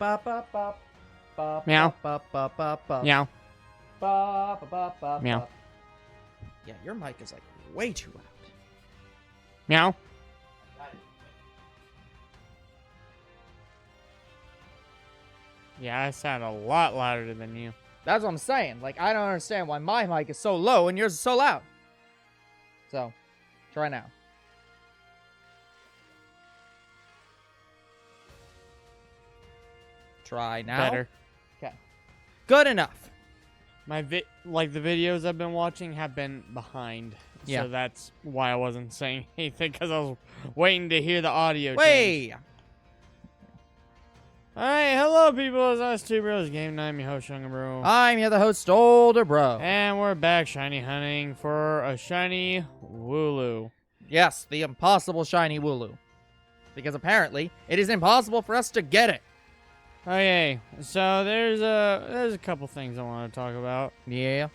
Meow. Meow. Meow. Yeah, your mic is like way too loud. Meow. Yeah, I sound a lot louder than you. That's what I'm saying. Like, I don't understand why my mic is so low and yours is so loud. So, try now. Try now. Better. Okay. Good enough. The videos I've been watching have been behind. Yeah. So that's why I wasn't saying anything, because I was waiting to hear the audio change. Wait. Alright, hello people, it's us two bros, Game Night, I'm your host, Younger Bro. I'm your host, Older Bro. And we're back shiny hunting for a shiny Wooloo. Yes, the impossible shiny Wooloo. Because apparently, it is impossible for us to get it. Okay, so there's a couple things I want to talk about. Yeah.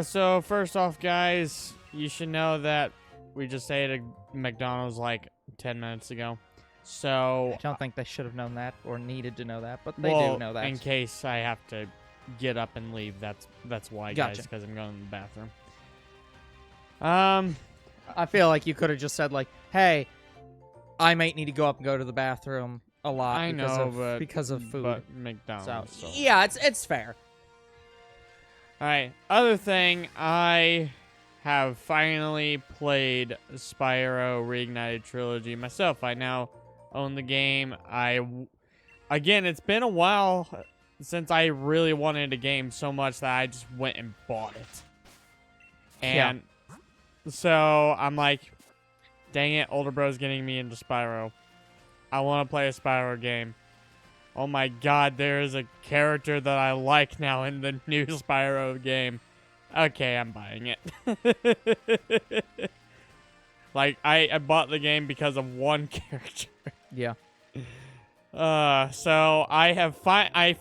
So first off, guys, you should know that we just ate a McDonald's like 10 minutes ago. So I don't think they should have known that or needed to know that, but they do know that. In case I have to get up and leave, that's why, Gotcha. guys, because I'm going to the bathroom. I feel like you could have just said like, "Hey, I might need to go up and go to the bathroom a lot I because know, of but because of food." But McDonald's. So. Yeah, it's fair. All right. Other thing, I have finally played Spyro Reignited Trilogy myself. I now own the game. Again, it's been a while since I really wanted a game so much that I just went and bought it. And so I'm like, dang it, Older Bro's getting me into Spyro. I want to play a Spyro game. Oh my god, there is a character that I like now in the new Spyro game. Okay, I'm buying it. Like, I bought the game because of one character. Yeah. So I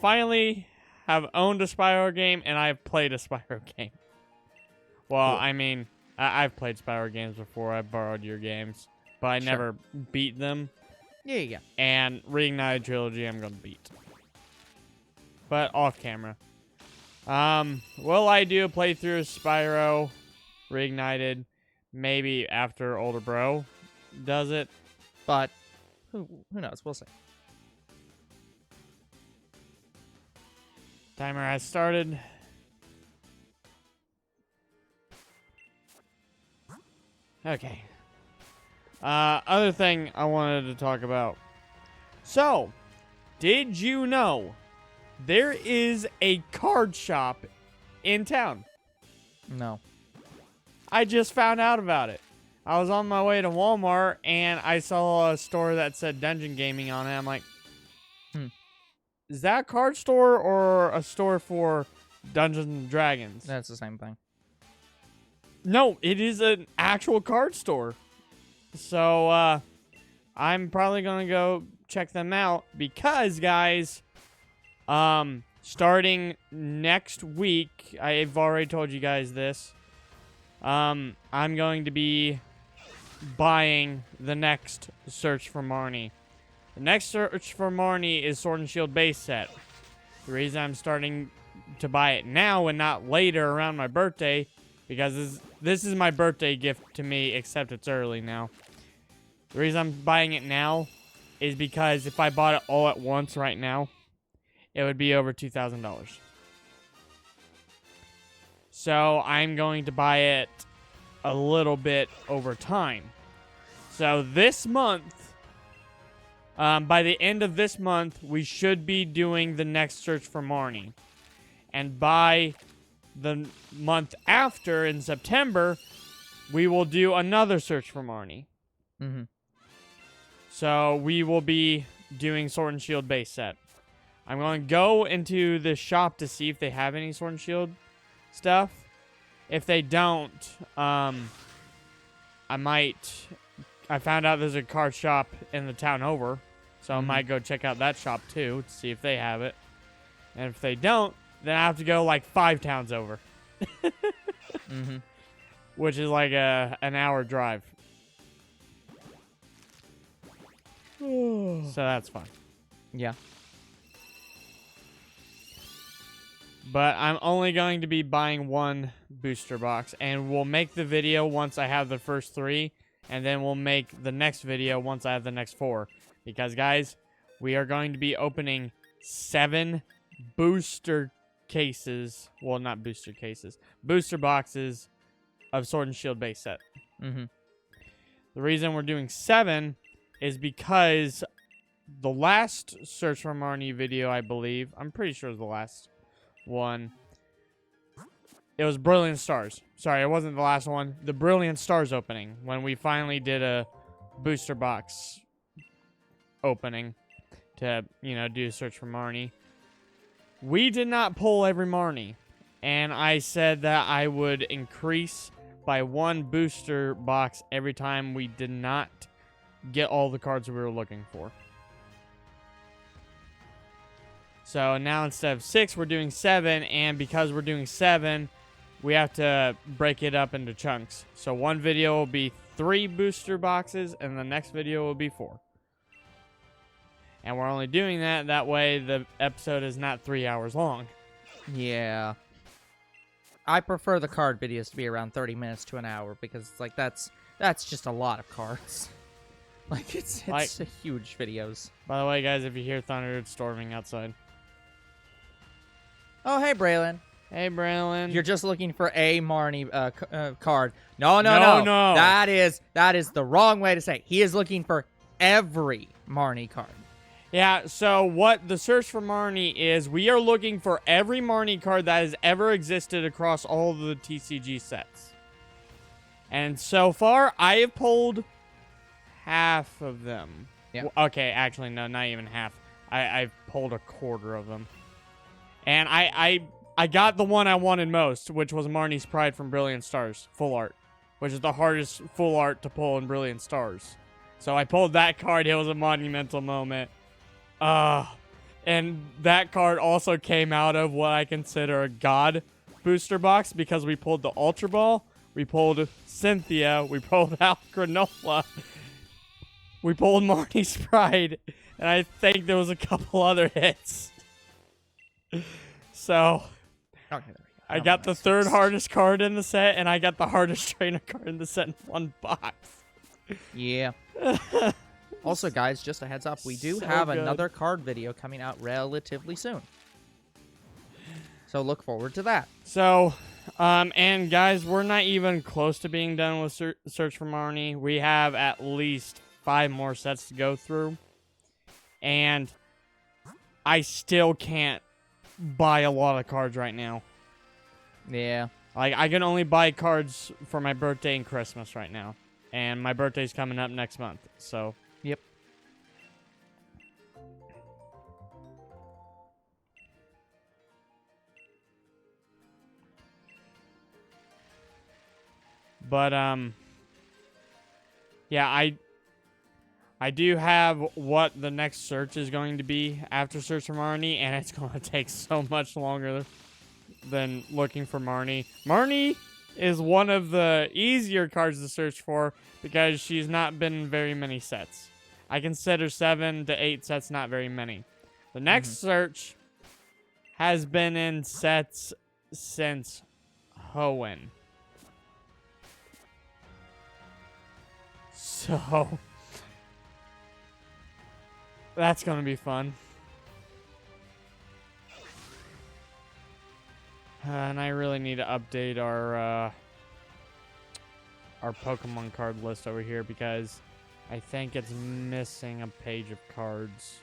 finally have owned a Spyro game, and I've played a Spyro game. Well, Cool. I mean, I've played Spyro games before. I borrowed your games, but I never beat them. Yeah. And Reignited Trilogy, I'm gonna beat, but off camera. Will I do a playthrough of Spyro Reignited? Maybe after Older Bro does it, But who knows? We'll see. Timer has started. Okay. Other thing I wanted to talk about. So, did you know there is a card shop in town? No. I just found out about it. I was on my way to Walmart and I saw a store that said Dungeon Gaming on it. I'm like, is that a card store or a store for Dungeons and Dragons? That's the same thing. No, it is an actual card store. So, I'm probably going to go check them out because, guys, starting next week, I've already told you guys this, I'm going to be buying the next Search for Marnie. The next Search for Marnie is Sword and Shield base set. The reason I'm starting to buy it now and not later around my birthday, because this is my birthday gift to me, except it's early now. The reason I'm buying it now is because if I bought it all at once right now, it would be over $2,000. So I'm going to buy it a little bit over time. So this month, by the end of this month, we should be doing the next Search for Marnie. And by the month after, in September, we will do another Search for Marnie. Mm-hmm. So we will be doing Sword and Shield base set. I'm going to go into the shop to see if they have any Sword and Shield stuff. If they don't, I found out there's a card shop in the town over, so I might go check out that shop too to see if they have it. And if they don't, then I have to go like 5 towns over. Which is like an hour drive. So that's fine. Yeah. But I'm only going to be buying one booster box, and we'll make the video once I have the first 3, and then we'll make the next video once I have the next 4. Because, guys, we are going to be opening 7 booster cases. Well, not booster cases. Booster boxes of Sword and Shield base set. Mm-hmm. The reason we're doing 7 is because the last Search for Marnie video, I believe, I'm pretty sure it was the last one. It was Brilliant Stars. Sorry, it wasn't the last one. The Brilliant Stars opening, when we finally did a booster box opening to, you know, do a Search for Marnie. We did not pull every Marnie, and I said that I would increase by 1 booster box every time we did not get all the cards we were looking for. So now instead of 6, we're doing 7, and because we're doing 7, we have to break it up into chunks. So one video will be 3 booster boxes, and the next video will be 4. And we're only doing that way the episode is not 3 hours long. Yeah. I prefer the card videos to be around 30 minutes to an hour, because like that's just a lot of cards. Like it's Like- a huge videos. By the way, guys, if you hear thunder, it's storming outside. Oh, hey, Braylon. Hey, Braylon. You're just looking for a Marnie card. No. No. That is the wrong way to say it. He is looking for every Marnie card. Yeah, so what the Search for Marnie is, we are looking for every Marnie card that has ever existed across all of the TCG sets. And so far, I have pulled half of them. Yeah. Okay, actually, no, not even half. I've pulled a quarter of them. And I got the one I wanted most, which was Marnie's Pride from Brilliant Stars, full art, which is the hardest full art to pull in Brilliant Stars. So I pulled that card. It was a monumental moment. And that card also came out of what I consider a God booster box, because we pulled the Ultra Ball, we pulled Cynthia, we pulled out Granola, we pulled Marnie's Pride, and I think there was a couple other hits. So, Okay, there we go. I got the 3rd hardest card in the set, and I got the hardest trainer card in the set in one box. Yeah. Also, guys, just a heads up, we do So have good. another card video coming out relatively soon. So look forward to that. So, and guys, we're not even close to being done with Search for Marnie. We have at least 5 more sets to go through. And I still can't buy a lot of cards right now. Yeah. Like, I can only buy cards for my birthday and Christmas right now. And my birthday's coming up next month, so... Yep. But, yeah, I do have what the next search is going to be after Search for Marnie, and it's going to take so much longer than looking for Marnie. Marnie is one of the easier cards to search for because she's not been in very many sets. I consider 7 to 8 sets not very many. The next search has been in sets since Hoenn. So, that's going to be fun. And I really need to update our Pokemon card list over here because I think it's missing a page of cards.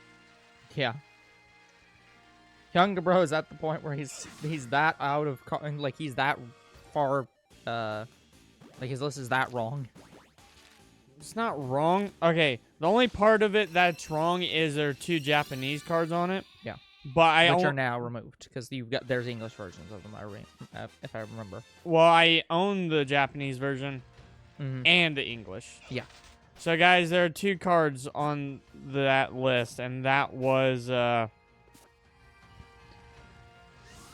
Yeah. Young Bro is at the point where he's that out of like he's that far like his list is that wrong. It's not wrong. Okay, the only part of it that's wrong is there are 2 Japanese cards on it. Yeah. But Which are now removed because there's English versions of them. If I remember. Well, I own the Japanese version and the English. Yeah. So, guys, there are 2 cards on that list, and that was Marnie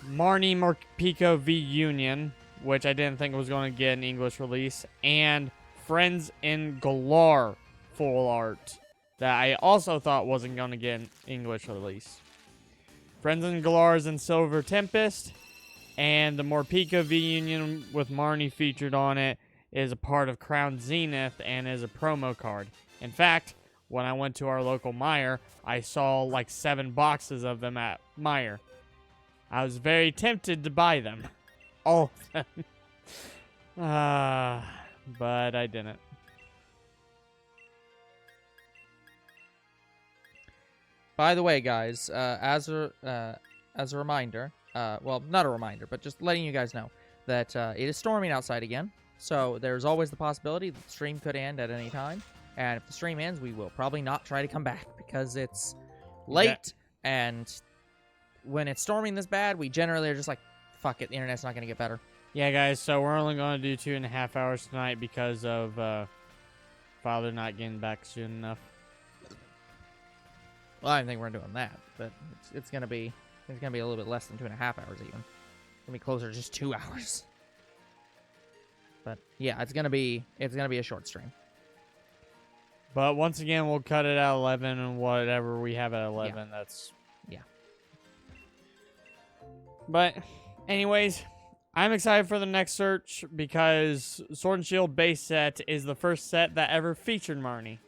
Morpeko V Union, which I didn't think was going to get an English release, and Friends in Galar full art that I also thought wasn't going to get an English release. Friends in Galar is in Silver Tempest, And the Morpeko V-Union with Marnie featured on it is a part of Crown Zenith and is a promo card. In fact, when I went to our local Meijer, I saw like 7 boxes of them at Meijer. I was very tempted to buy them. All of them. But I didn't. By the way, guys, as a reminder, well, not a reminder, but just letting you guys know that it is storming outside again. So there's always the possibility that the stream could end at any time. And if the stream ends, we will probably not try to come back because it's late. Yeah. And when it's storming this bad, we generally are just like, fuck it, the internet's not going to get better. Yeah, guys, so we're only going to do 2.5 hours tonight because of Father not getting back soon enough. Well, I don't think we're doing that, but it's gonna be a little bit less than 2.5 hours even. It's gonna be closer to just 2 hours. But yeah, it's gonna be a short stream. But once again, we'll cut it at 11 and whatever we have at 11. Yeah. That's yeah. But anyways, I'm excited for the next search because Sword and Shield base set is the first set that ever featured Marnie.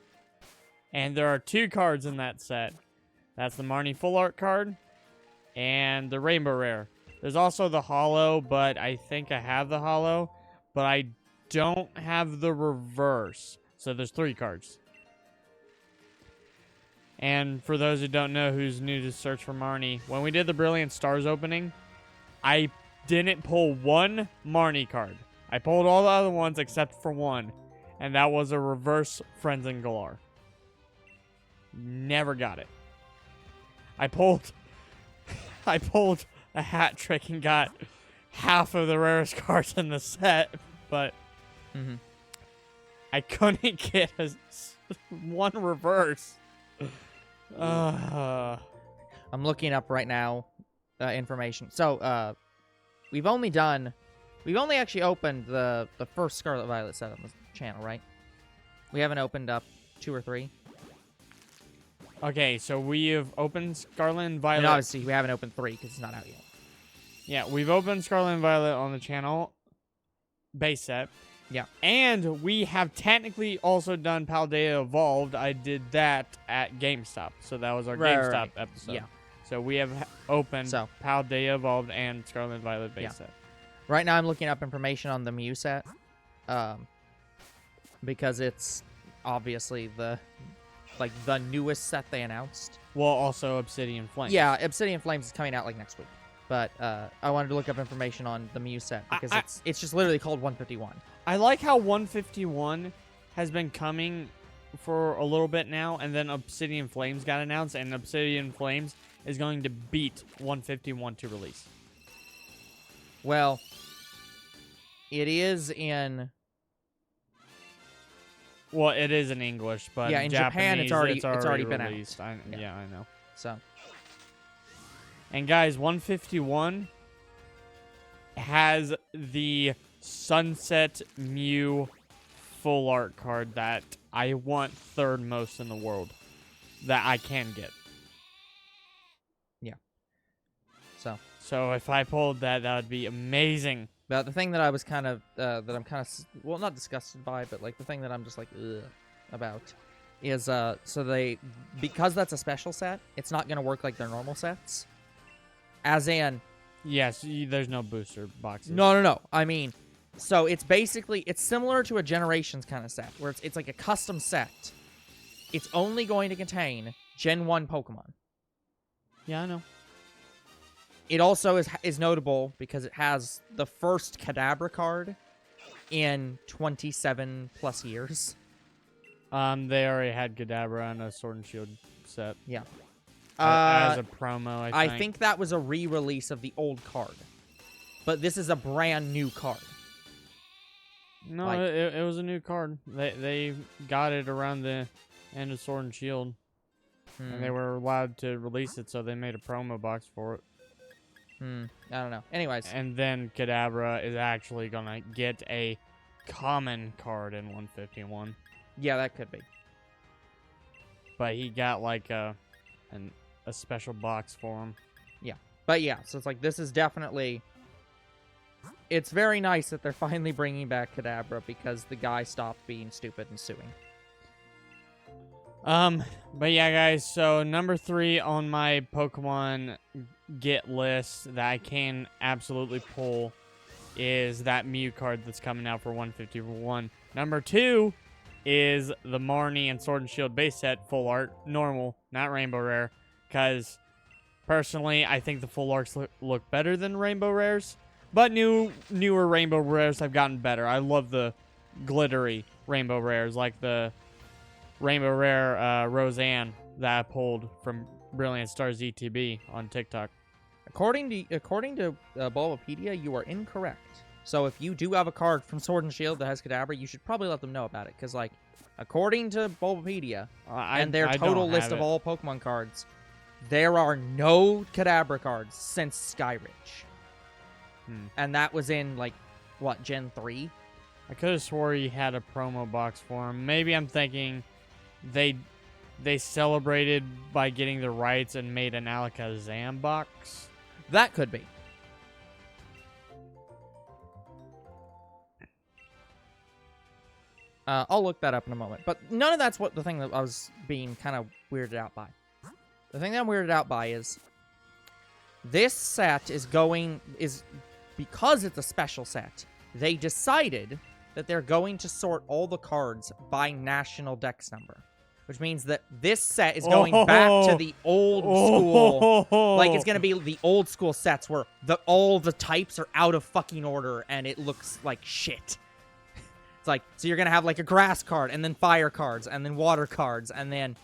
And there are 2 cards in that set. That's the Marnie Full Art card and the Rainbow Rare. There's also the Holo, but I think I have the Holo, but I don't have the reverse. So there's 3 cards. And for those who don't know who's new to Search for Marnie, when we did the Brilliant Stars opening, I didn't pull 1 Marnie card. I pulled all the other ones except for 1, and that was a reverse Frenzen Galar. Never got it. I pulled a hat trick and got half of the rarest cards in the set, but I couldn't get 1 reverse. I'm looking up right now information. So we've only actually opened the first Scarlet Violet set on the channel, right? We haven't opened up 2 or 3. Okay, so we have opened Scarlet and Violet. And obviously, we haven't opened 3 because it's not out yet. Yeah, we've opened Scarlet and Violet on the channel base set. Yeah. And we have technically also done Paldea Evolved. I did that at GameStop. So that was our GameStop episode. Yeah. So we have opened Paldea Evolved and Scarlet and Violet base set. Right now, I'm looking up information on the Mew set. Because it's obviously the newest set they announced. Well, also Obsidian Flames. Yeah, Obsidian Flames is coming out like next week. But I wanted to look up information on the Mew set because it's just literally called 151. I like how 151 has been coming for a little bit now, and then Obsidian Flames got announced, and Obsidian Flames is going to beat 151 to release. Well, it is in... Well, it is in English, but yeah, in Japan it's already been released. Out. Yeah, I know. So, and guys, 151 has the Sunset Mew full art card that I want 3rd most in the world that I can get. Yeah. So if I pulled that, that would be amazing. But the thing that I was kind of, well, not disgusted by, but like the thing that I'm just like, ugh, about is, so because that's a special set, it's not going to work like their normal sets. As in... Yes, there's no booster boxes. No. I mean, so it's similar to a Generations kind of set, where it's like a custom set. It's only going to contain Gen 1 Pokemon. Yeah, I know. It also is notable because it has the first Kadabra card in 27 plus years. They already had Kadabra on a Sword and Shield set. Yeah. As a promo, I think that was a re-release of the old card. But this is a brand new card. No, it was a new card. They got it around the end of Sword and Shield. And they were allowed to release it, so they made a promo box for it. I don't know. Anyways. And then Kadabra is actually going to get a common card in 151. Yeah, that could be. But he got like a special box for him. Yeah. But yeah, so it's like this is definitely it's very nice that they're finally bringing back Kadabra because the guy stopped being stupid and suing. But yeah, guys, so number 3 on my Pokemon get list that I can absolutely pull is that Mew card that's coming out for 151. Number 2 is the Marnie and Sword and Shield base set full art, normal, not rainbow rare, because personally, I think the full arts look better than rainbow rares, but newer rainbow rares have gotten better. I love the glittery rainbow rares, like the rainbow rare Roseanne that I pulled from Brilliant Stars ETB on TikTok. According to Bulbapedia, you are incorrect. So if you do have a card from Sword and Shield that has Kadabra, you should probably let them know about it. Because, like, according to Bulbapedia and their total list of all Pokemon cards, there are no Kadabra cards since Skyridge. And that was in, like, what, Gen 3? I could have swore you had a promo box for him. Maybe I'm thinking they celebrated by getting the rights and made an Alakazam box. That could be. I'll look that up in a moment. But none of that's the thing that I was being kind of weirded out by. The thing that I'm weirded out by is this set is because it's a special set, they decided that they're going to sort all the cards by national dex number. Which means that this set is going back to the old school. Like, it's going to be the old school sets where all the types are out of fucking order and it looks like shit. It's like, so you're going to have like a grass card and then fire cards and then water cards and then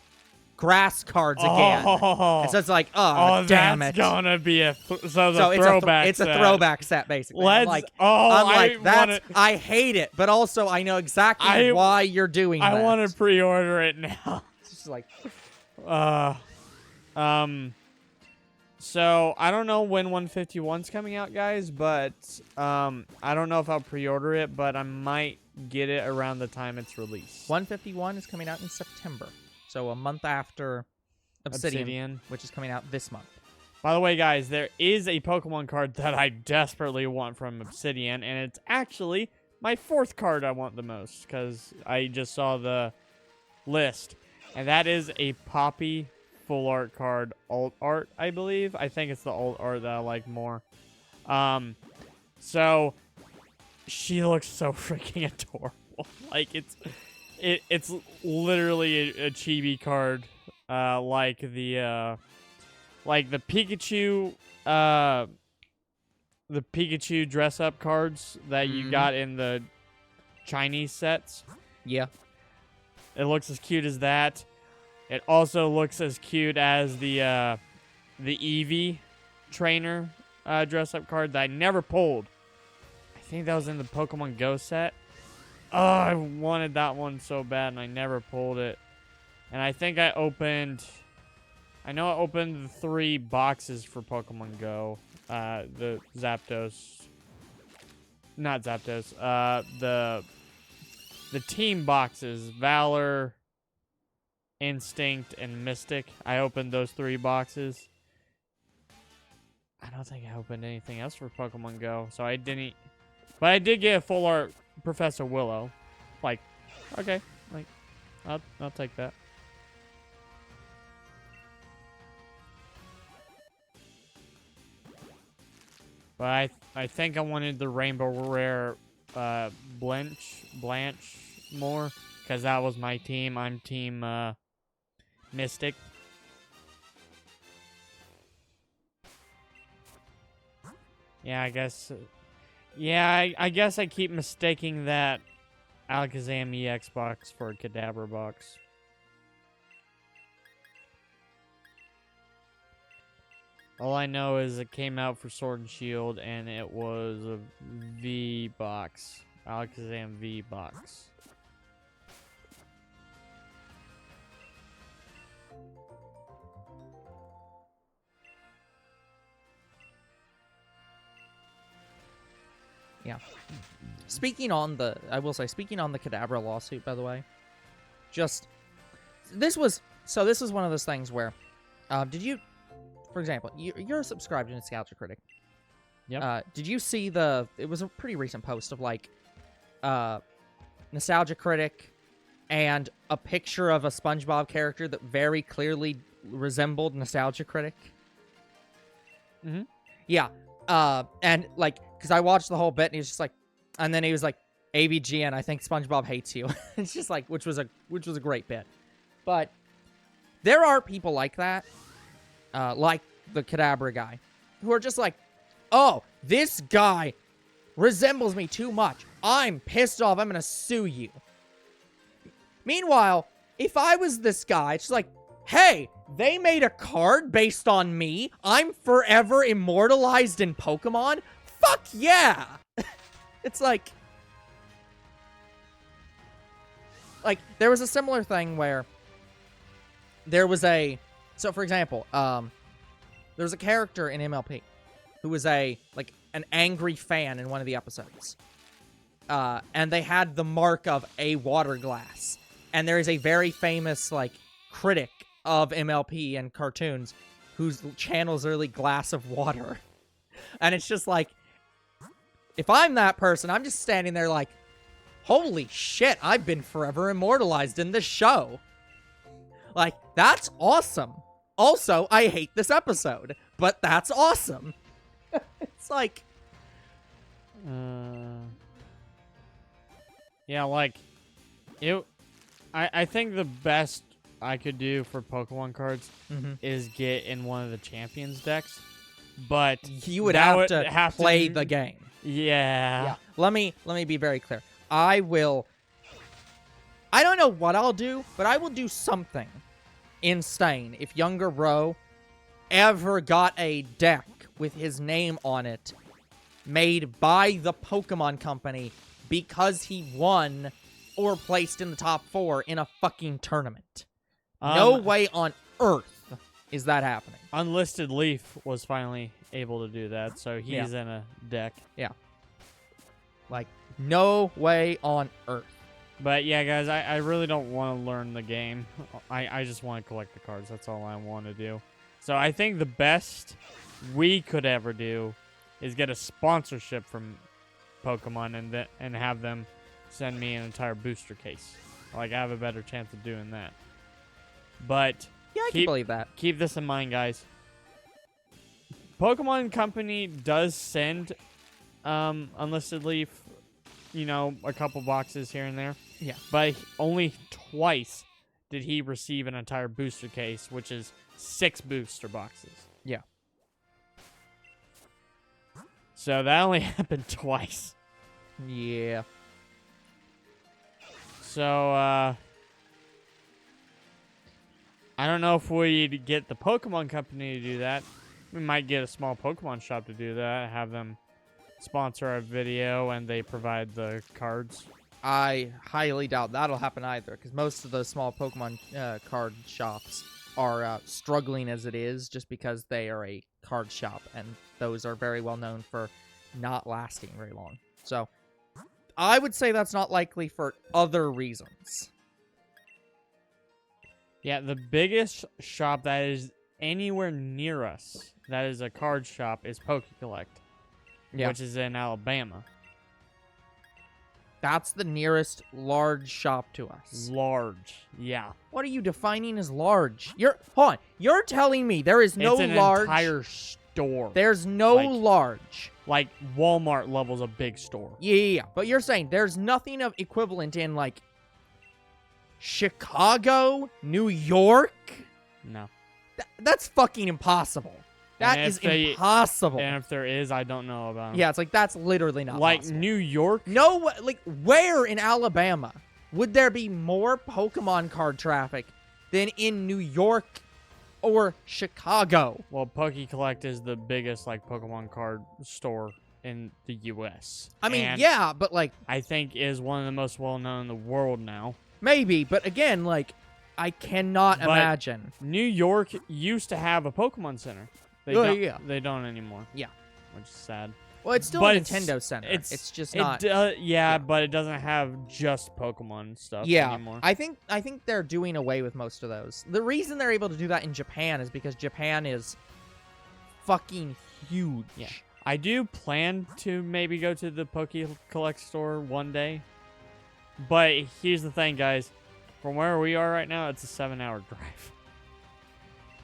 grass cards again. And so it's like, damn it. That's going to be a throwback it's a throwback set, basically. I hate it, but also I know exactly why you're doing that. I want to pre-order it now. It's just like... So, I don't know when 151's coming out, guys, but I don't know if I'll pre-order it, but I might get it around the time it's released. 151 is coming out in September. So a month after Obsidian, which is coming out this month. By the way, guys, there is a Pokemon card that I desperately want from Obsidian, and it's actually my 4th card I want the most, because I just saw the list. And that is a Poppy full art card, alt art, I believe. I think it's the alt art that I like more. So she looks so freaking adorable. Like, it's literally a chibi card, like the Pikachu, dress up cards that you got in the Chinese sets. Yeah. It looks as cute as that. It also looks as cute as the Eevee trainer dress up card that I never pulled. I think that was in the Pokemon Go set. Oh, I wanted that one so bad, and I never pulled it. And I think I opened 3 boxes for Pokemon Go. The Zapdos. Not Zapdos. The team boxes. Valor, Instinct, and Mystic. I opened those 3 boxes. I don't think I opened anything else for Pokemon Go, so I didn't... But I did get a full art Professor Wooloo. Like, okay, like, I'll take that. But I think I wanted the Rainbow Rare Blanche more, because that was my team. I'm team Mystic. Yeah, I guess... I guess I keep mistaking that Alakazam EX box for a Kadabra box. All I know is it came out for Sword and Shield, and it was a V box. Alakazam V box. Yeah. Speaking on the Kadabra lawsuit, by the way, this was one of those things where, did you, for example, you're subscribed to Nostalgia Critic. Yep. Did you see it was a pretty recent post of like Nostalgia Critic and a picture of a SpongeBob character that very clearly resembled Nostalgia Critic? Mm-hmm. Yeah. And like, because I watched the whole bit and he was just like, and then he was like, ABGN, I think SpongeBob hates you. It's just like, which was a great bit. But there are people like that, like the Kadabra guy, who are just like, oh, this guy resembles me too much. I'm pissed off. I'm going to sue you. Meanwhile, if I was this guy, it's just like, hey, they made a card based on me. I'm forever immortalized in Pokemon. Fuck yeah. It's like, there was a similar thing where there was so for example, there was a character in MLP who was an angry fan in one of the episodes. And they had the mark of a water glass. And there is a very famous, critic of MLP and cartoons whose channel's literally glass of water. And it's just like, if I'm that person, I'm just standing there like, holy shit, I've been forever immortalized in this show. Like, that's awesome. Also, I hate this episode, but that's awesome. It's like... Yeah, I think the best I could do for Pokemon cards is get in one of the Champions decks, but you would have to play the game. Yeah. Let me be very clear. I don't know what I'll do, but I will do something insane if Younger Bro ever got a deck with his name on it made by the Pokemon Company because he won or placed in the top 4 in a fucking tournament. No way on earth is that happening. Unlisted Leaf was finally able to do that, so he's in a deck. Yeah. No way on earth. But yeah, guys, I really don't want to learn the game. I just want to collect the cards. That's all I want to do. So I think the best we could ever do is get a sponsorship from Pokemon and have them send me an entire booster case. I have a better chance of doing that. But yeah, I can believe that. Keep this in mind, guys. Pokemon Company does send Unlisted Leaf, a couple boxes here and there. Yeah. But only twice did he receive an entire booster case, which is 6 booster boxes. Yeah. So that only happened twice. Yeah. So, I don't know if we'd get the Pokemon Company to do that. We might get a small Pokemon shop to do that, have them sponsor our video, and they provide the cards. I highly doubt that'll happen either, because most of the small Pokemon card shops are struggling as it is, just because they are a card shop, and those are very well known for not lasting very long. So, I would say that's not likely for other reasons. Yeah, the biggest shop that is anywhere near us that is a card shop is PokeCollect, which is in Alabama. That's the nearest large shop to us. Large, yeah. What are you defining as large? Hold on. You're telling me there is no large... It's an large... entire store. There's no large. Like Walmart levels a big store. Yeah. But you're saying there's nothing of equivalent in, Chicago? New York? No. That's fucking impossible. That is impossible. And if there is, I don't know about them. Yeah, it's that's literally not possible. New York? No, where in Alabama would there be more Pokemon card traffic than in New York or Chicago? Well, PokeCollect is the biggest, Pokemon card store in the U.S. I mean, yeah, but, I think is one of the most well-known in the world now. Maybe, but again, I cannot imagine. New York used to have a Pokemon Center. They don't anymore. Yeah. Which is sad. Well, it's still a Nintendo Center. It's just not... yeah, but it doesn't have just Pokemon stuff anymore. I think they're doing away with most of those. The reason they're able to do that in Japan is because Japan is fucking huge. Yeah. I do plan to maybe go to the Poke Collect store one day. But here's the thing, guys. From where we are right now, it's a 7-hour drive.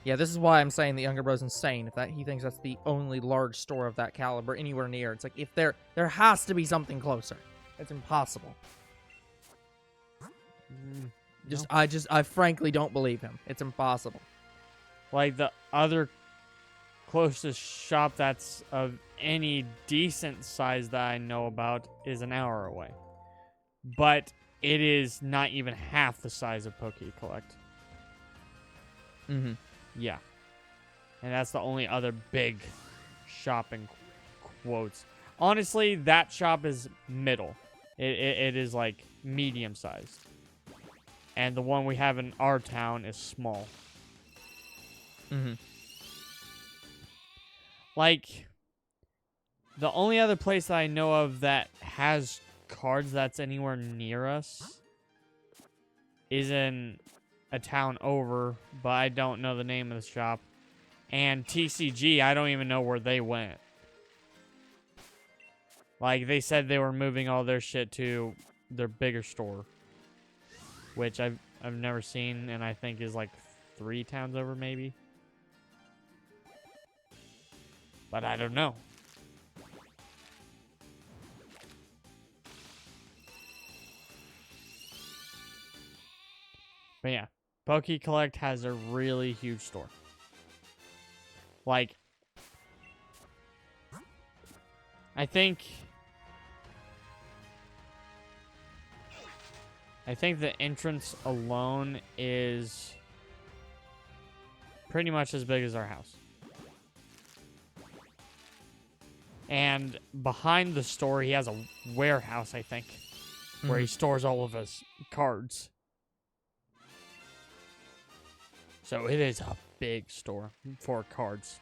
Yeah, this is why I'm saying the younger bro's insane. If that he thinks that's the only large store of that caliber anywhere near, it's like if there has to be something closer. It's impossible. No. I frankly don't believe him. It's impossible. Like the other closest shop that's of any decent size that I know about is an hour away. But it is not even half the size of Poke Collect. Mm-hmm. Yeah. And that's the only other big shop in quotes. Honestly, that shop is middle. It is like medium sized. And the one we have in our town is small. Mm-hmm. Like, the only other place that I know of that has cards that's anywhere near us is in a town over, but I don't know the name of the shop. And TCG, I don't even know where they went. Like, they said they were moving all their shit to their bigger store, which I've never seen, and I think is like 3 towns over, maybe. But I don't know. But yeah, Poke Collect has a really huge store. Like, I think the entrance alone is pretty much as big as our house. And behind the store, he has a warehouse, I think, where he stores all of his cards. So it is a big store for cards,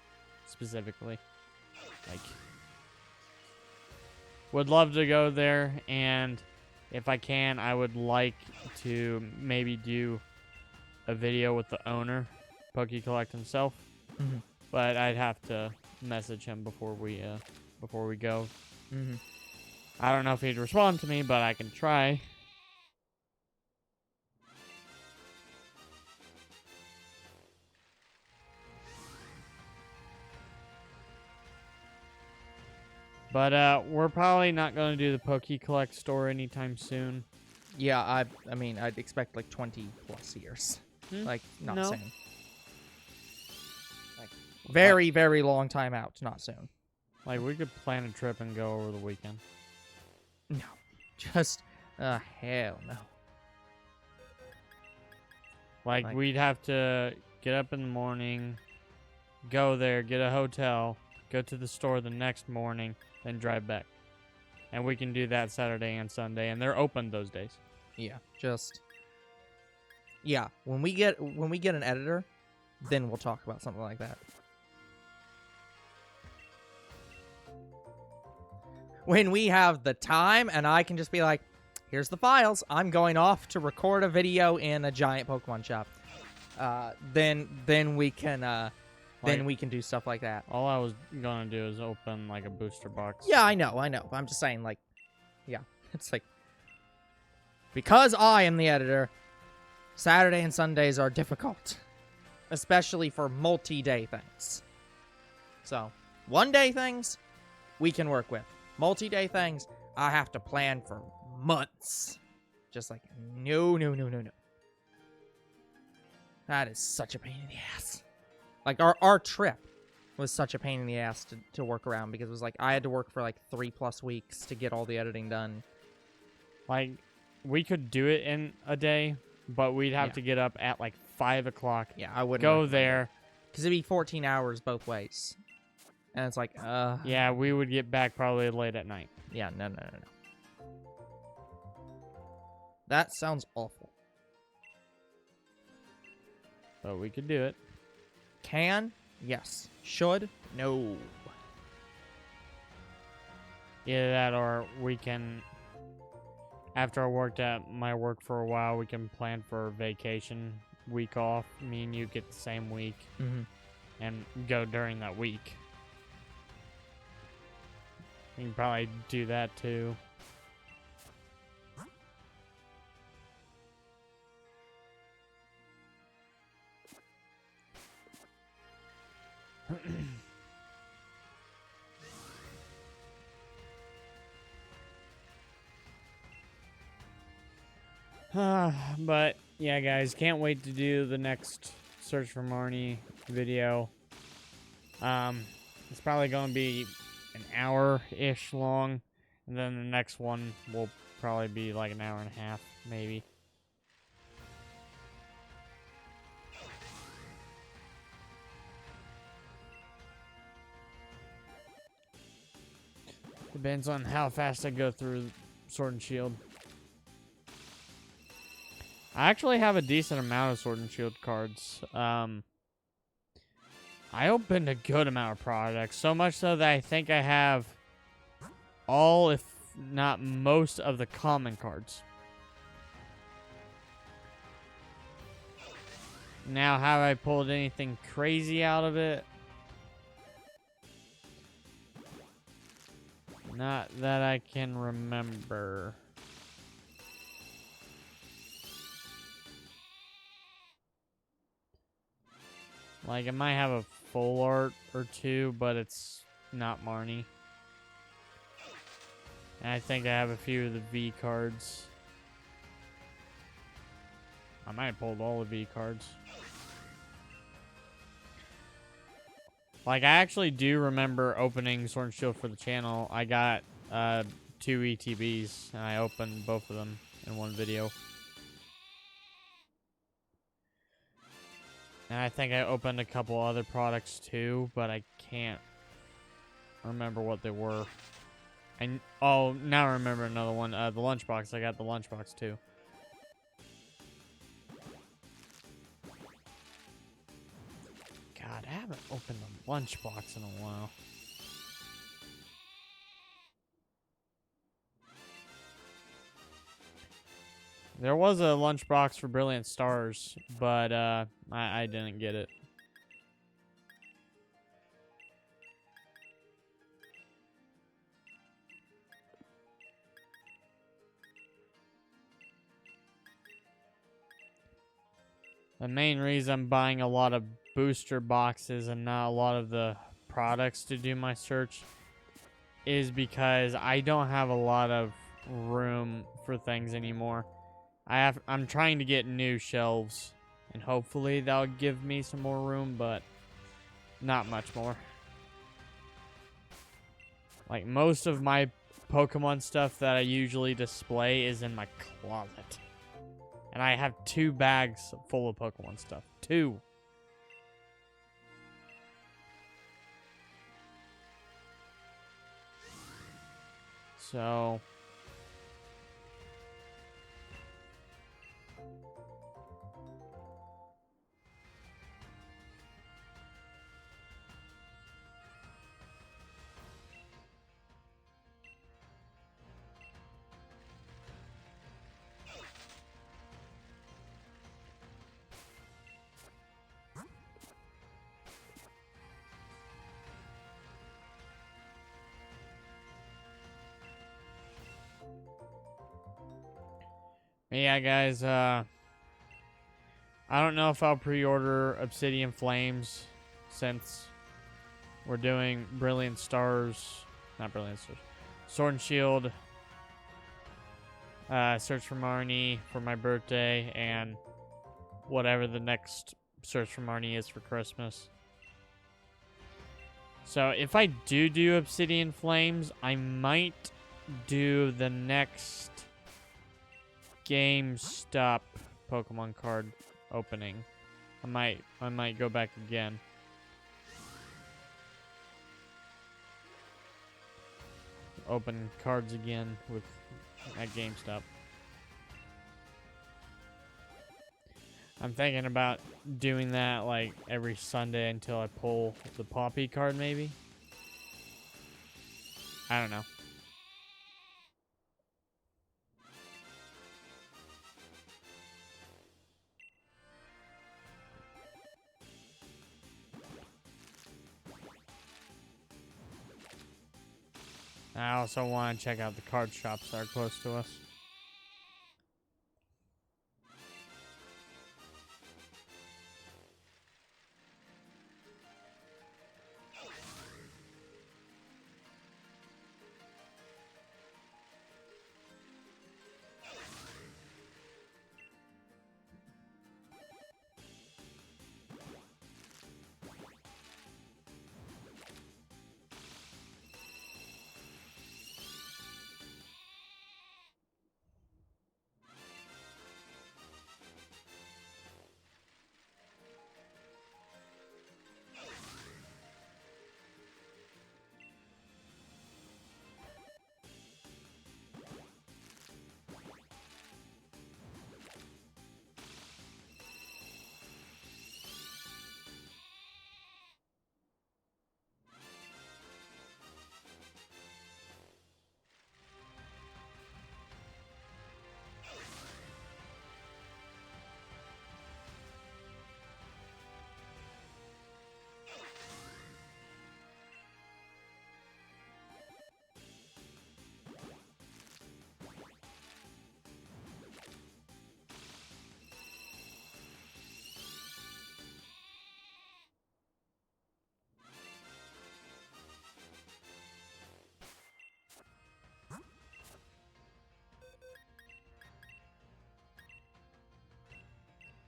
specifically. Like, would love to go there, and if I can, I would like to maybe do a video with the owner, Poke Collect himself. Mm-hmm. But I'd have to message him before we go. Mm-hmm. I don't know if he'd respond to me, but I can try. But we're probably not going to do the Poke Collect store anytime soon. Yeah, I mean, I'd expect like 20 plus years. Like, not No. soon. Like, very, very long time out, not soon. Like, we could plan a trip and go over the weekend. No. Just, hell no. Like, we'd have to get up in the morning, go there, get a hotel, go to the store the next morning, then drive back. And we can do that Saturday and Sunday, and they're open those days. Yeah, just... Yeah, when we get an editor, then we'll talk about something like that. When we have the time, and I can just be like, here's the files. I'm going off to record a video in a giant Pokemon shop. Then we can we can do stuff like that. All I was gonna do is open like a booster box. Yeah, I know. But I'm just saying, like, yeah, it's like, because I am the editor, Saturday and Sundays are difficult, especially for multi-day things. So, one-day things, we can work with. Multi-day things, I have to plan for months. Just like, no. That is such a pain in the ass. Like, our trip was such a pain in the ass to work around, because it was like, I had to work for like 3+ weeks to get all the editing done. Like, we could do it in a day, but we'd have to get up at like 5 o'clock. Yeah, I wouldn't go there. Because it'd be 14 hours both ways. And it's like, Yeah, we would get back probably late at night. Yeah, no. That sounds awful. But we could do it. Can? Yes. Should? No. Either that, or we can, after I worked at my work for a while, we can plan for a vacation week off. Me and you get the same week Mm-hmm. and go during that week. You can probably do that too. But yeah, guys, can't wait to do the next Search for Marnie video. It's probably going to be an hour-ish long, and then the next one will probably be like an hour and a half, maybe. Depends on how fast I go through Sword and Shield. I actually have a decent amount of Sword and Shield cards. I opened a good amount of products, so much so that I think I have all, if not most, of the common cards. Now, have I pulled anything crazy out of it? Not that I can remember. Like, I might have a full art or two, but it's not Marnie. And I think I have a few of the V cards. I might have pulled all the V cards. Like, I actually do remember opening Sword and Shield for the channel. I got 2 ETBs, and I opened both of them in one video. And I think I opened a couple other products too, but I can't remember what they were. Oh, now I remember another one. The lunchbox. I got the lunchbox too. God, I haven't opened the lunchbox in a while. There was a lunchbox for Brilliant Stars, but I didn't get it. The main reason I'm buying a lot of booster boxes and not a lot of the products to do my search is because I don't have a lot of room for things anymore. I'm trying to get new shelves, and hopefully that'll give me some more room, but not much more. Like, most of my Pokemon stuff that I usually display is in my closet. And I have 2 bags full of Pokemon stuff. 2. So... yeah, guys, I don't know if I'll pre-order Obsidian Flames since we're doing Brilliant Stars, not Brilliant Stars, Sword and Shield, Search for Marnie for my birthday, and whatever the next Search for Marnie is for Christmas. So if I do Obsidian Flames, I might do the next GameStop Pokemon card opening. I might go back again. Open cards again at GameStop. I'm thinking about doing that like every Sunday until I pull the Poppy card, maybe. I don't know. I also want to check out the card shops that are close to us.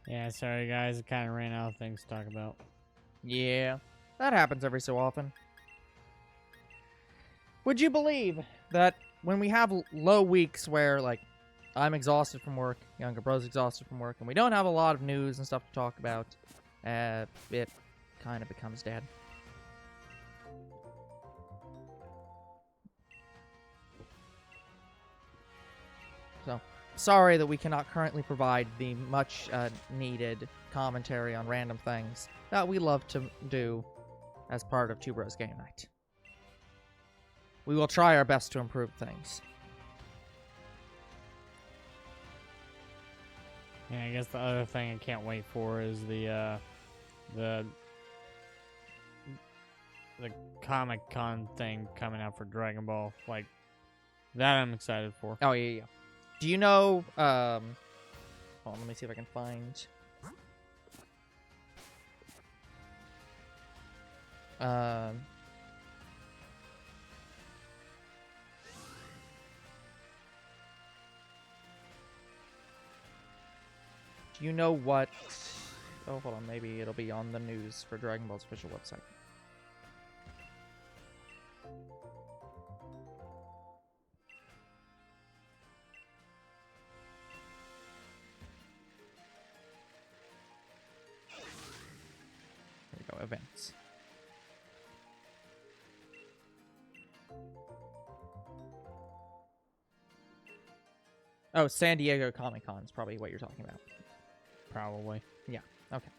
Yeah, sorry guys, I kind of ran out of things to talk about. Yeah, that happens every so often. Would you believe that when we have low weeks where, like, I'm exhausted from work, Younger Bro's exhausted from work, and we don't have a lot of news and stuff to talk about, it kind of becomes dead. So, sorry that we cannot currently provide the much needed commentary on random things that we love to do as part of Two Bros Game Night. We will try our best to improve things. Yeah, I guess the other thing I can't wait for is the Comic-Con thing coming out for Dragon Ball. Like, that I'm excited for. Oh, yeah. Do you know, hold on, let me see if I can find, do you know what, oh, hold on, maybe it'll be on the news for Dragon Ball's official website. There we go, events. Oh, San Diego Comic-Con is probably what you're talking about. Probably. Yeah, okay.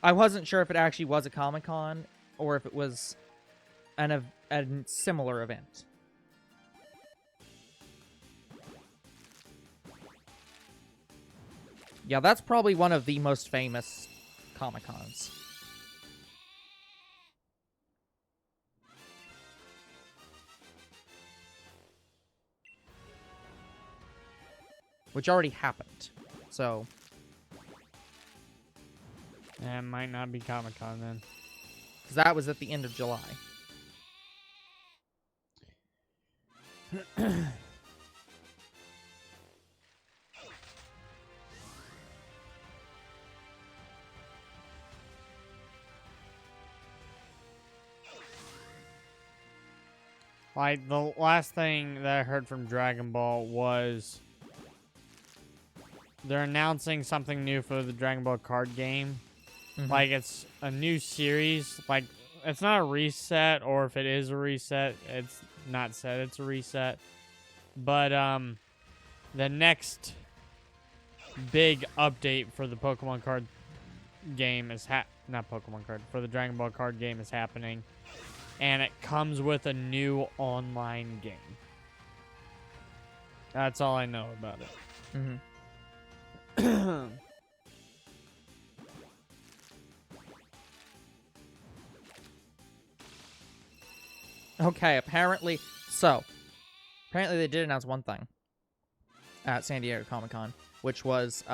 I wasn't sure if it actually was a Comic-Con or if it was a similar event. Yeah, that's probably one of the most famous Comic-Cons. Which already happened, so... It might not be Comic-Con then. Because that was at the end of July. Like, the last thing that I heard from Dragon Ball was they're announcing something new for the Dragon Ball card game. Mm-hmm. Like, it's a new series. Like, it's not a reset, or if it is a reset, it's not said it's a reset. But, the next big update for the Pokemon card game is not Pokemon card, for the Dragon Ball card game is happening. And it comes with a new online game. That's all I know about it. Mm-hmm. Okay, apparently they did announce one thing at San Diego Comic-Con, which was,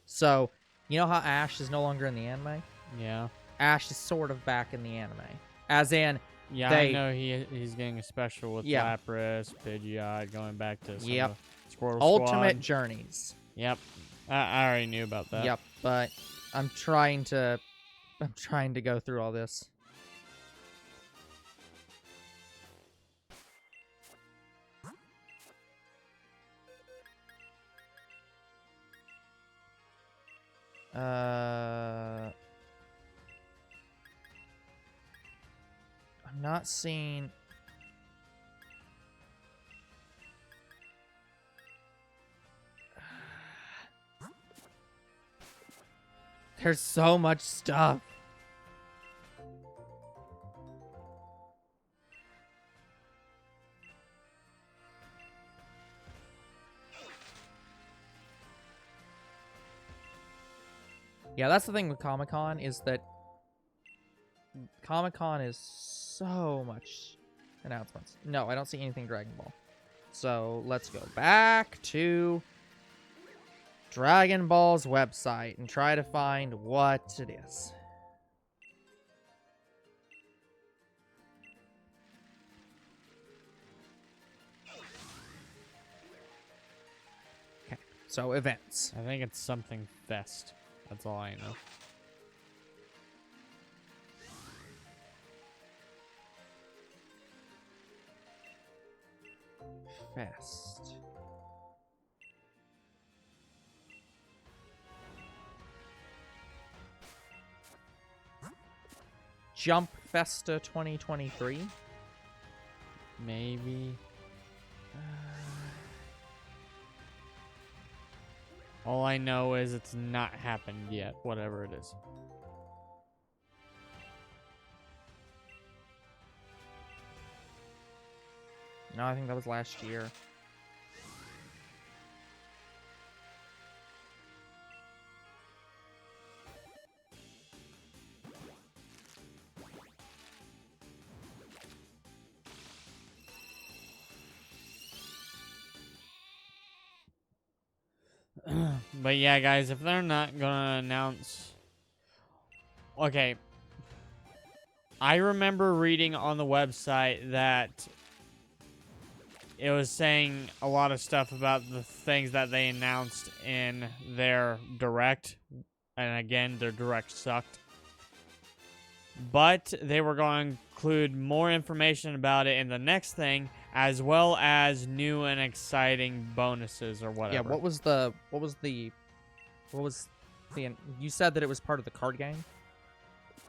so, you know how Ash is no longer in the anime? Yeah. Ash is sort of back in the anime. As in, Yeah, I know he's getting a special with Lapras, Pidgeot, going back to some of the Squirtle Ultimate Squad. Journeys. Yep. I already knew about that. Yep, but I'm trying to go through all this. I'm not seeing. There's so much stuff. Yeah, that's the thing with Comic-Con is that Comic-Con is so much announcements. No, I don't see anything Dragon Ball. So let's go back to Dragon Ball's website and try to find what it is. Okay, so events. I think it's something Fest. That's all I know. Fest. Jump Festa 2023. Maybe. All I know is it's not happened yet, whatever it is. No, I think that was last year. But yeah, guys, if they're not gonna announce... Okay. I remember reading on the website that it was saying a lot of stuff about the things that they announced in their direct. And again, their direct sucked. But they were going to include more information about it in the next thing, as well as new and exciting bonuses or whatever. Yeah, what was the you said that it was part of the card game?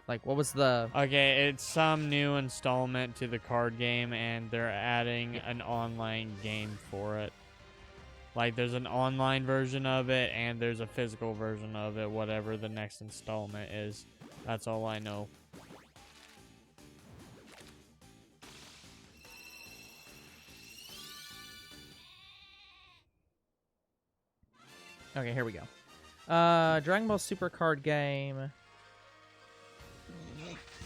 Like, what was the... Okay, it's some new installment to the card game, and they're adding an online game for it. Like, there's an online version of it, and there's a physical version of it, whatever the next installment is. That's all I know. Okay, here we go. Dragon Ball Super card game.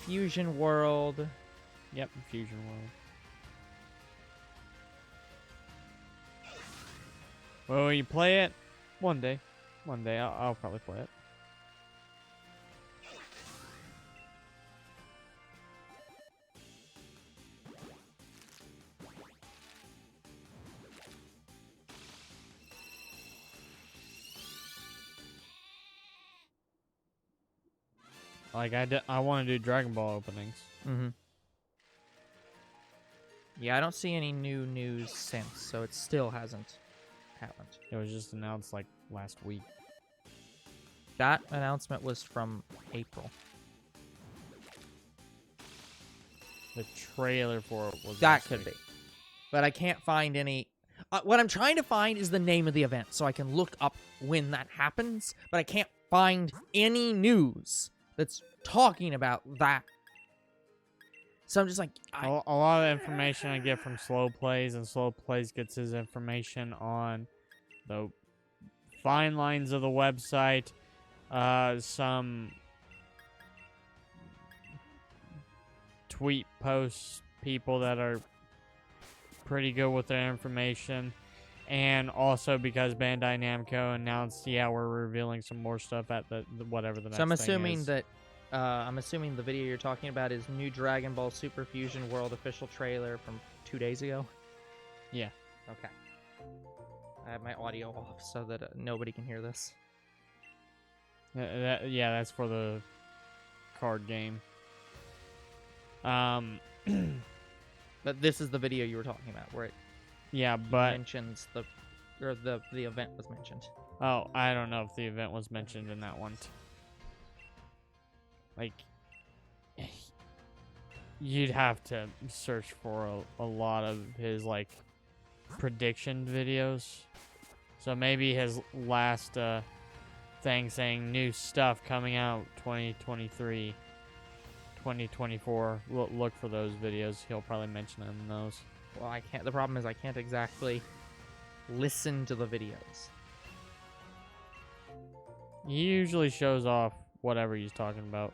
Fusion World. Yep, Fusion World. Will you play it? One day. One day, I'll probably play it. Like, I want to do Dragon Ball openings. Mm-hmm. Yeah, I don't see any new news since, so it still hasn't happened. It was just announced, like, last week. That announcement was from April. The trailer for it was That last could week. be. But I can't find any... what I'm trying to find is the name of the event, so I can look up when that happens, but I can't find any news that's talking about that. So I'm just like... A lot of information I get from Slow Plays, and Slow Plays gets his information on the fine lines of the website, some tweet posts people that are pretty good with their information. And also because Bandai Namco announced, yeah, we're revealing some more stuff at the whatever the next So I'm thing assuming is. that I'm assuming the video you're talking about is new Dragon Ball Super Fusion World official trailer from 2 days ago. Yeah. Okay. I have my audio off so that nobody can hear this. Yeah, that's for the card game. But this is the video you were talking about, where it Yeah, but mentions the event was mentioned. oh, I don't know if the event was mentioned in that one. Like, you'd have to search for a lot of his like prediction videos. So maybe his last thing saying new stuff coming out 2023, 2024. Look for those videos. He'll probably mention them in those. Well, I can't. The problem is I can't exactly listen to the videos. He usually shows off whatever he's talking about.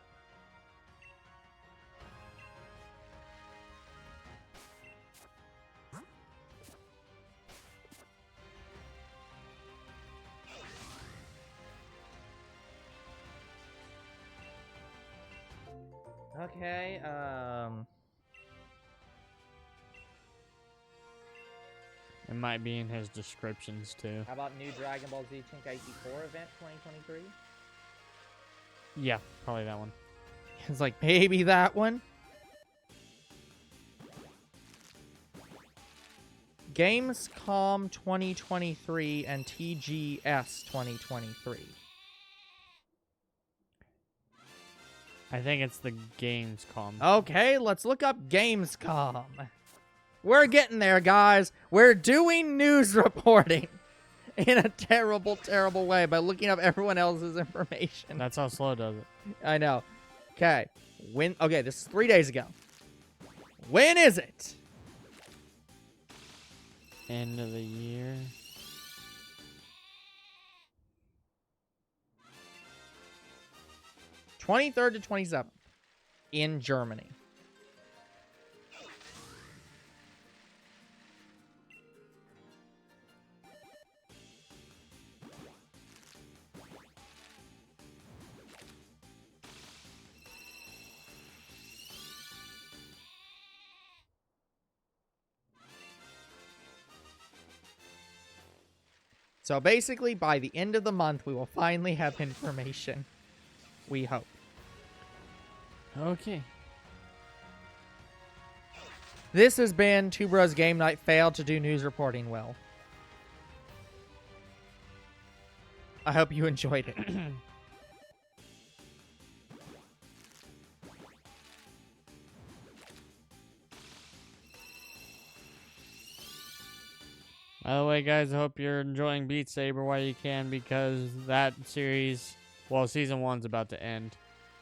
Okay. It might be in his descriptions too. How about new Dragon Ball Z Tenkaichi 4 event 2023? Yeah, probably that one. It's like, maybe that one? Gamescom 2023 and TGS 2023. I think it's the Gamescom. Okay, let's look up Gamescom. We're getting there, guys. We're doing news reporting in a terrible, terrible way by looking up everyone else's information. That's how slow does it. I know. Okay. Okay, this is 3 days ago. When is it? End of the year. 23rd to 27th in Germany. So basically, by the end of the month, we will finally have information. We hope. Okay. This has been Two Bros Game Night failed to do news reporting well. I hope you enjoyed it. By the way, guys, I hope you're enjoying Beat Saber while you can, because that series, well, season 1's about to end.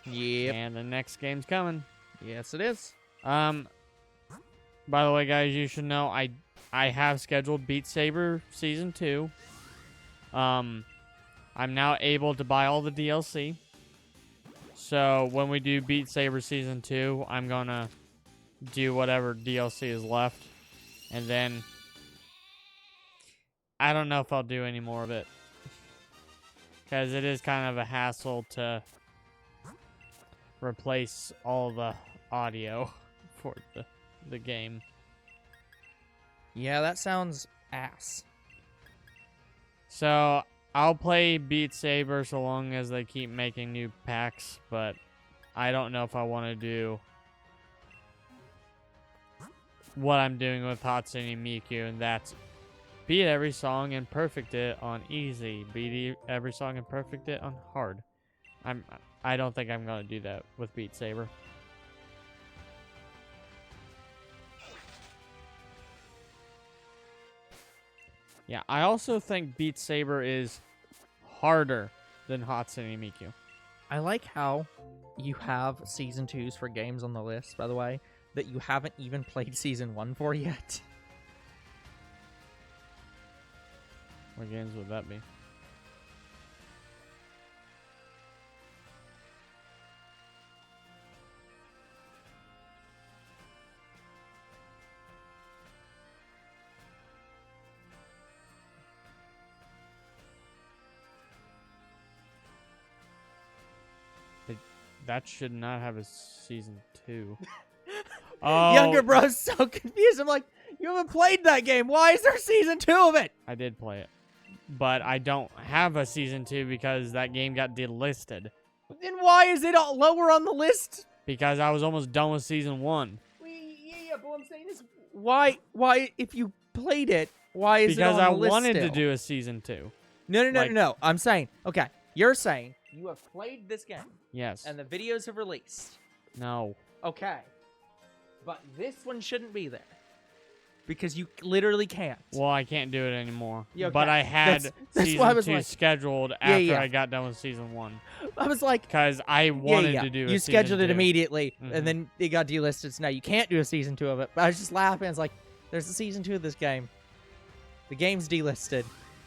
Yep. And the next game's coming. Yes, it is. By the way, guys, you should know I have scheduled Beat Saber season 2. I'm now able to buy all the DLC. So when we do Beat Saber season 2, I'm gonna do whatever DLC is left, and then I don't know if I'll do any more of it, because it is kind of a hassle to replace all the audio for the game. Yeah, that sounds ass. So I'll play Beat Saber so long as they keep making new packs, but I don't know if I want to do what I'm doing with Hatsune Miku, and that's beat every song and perfect it on easy, beat every song and perfect it on hard. I don't think I'm gonna do that with Beat Saber. Yeah, I also think Beat Saber is harder than Hatsune Miku. I like how you have season 2s for games on the list, by the way, that you haven't even played season 1 for yet. What games would that be? that should not have a season 2. Oh, Younger bro's so confused. I'm like, you haven't played that game. Why is there season 2 of it? I did play it, but I don't have a season 2 because that game got delisted. Then why is it all lower on the list? Because I was almost done with season 1. Yeah, but what I'm saying is, why, if you played it, why is Because it on I the list wanted to still? do a season 2. No. I'm saying, okay, you're saying you have played this game, Yes. and the videos have released. No. Okay. But this one shouldn't be there. Because you literally can't. Well, I can't do it anymore. Yeah, okay. But I had That's season why I was 2 like- scheduled after yeah. I got done with season 1. I was like, Because I wanted to do you a season scheduled it 2. immediately, Mhm. and then it got delisted, so now you can't do a season 2 of it. But I was just laughing. It's like, there's a season 2 of this game. The game's delisted.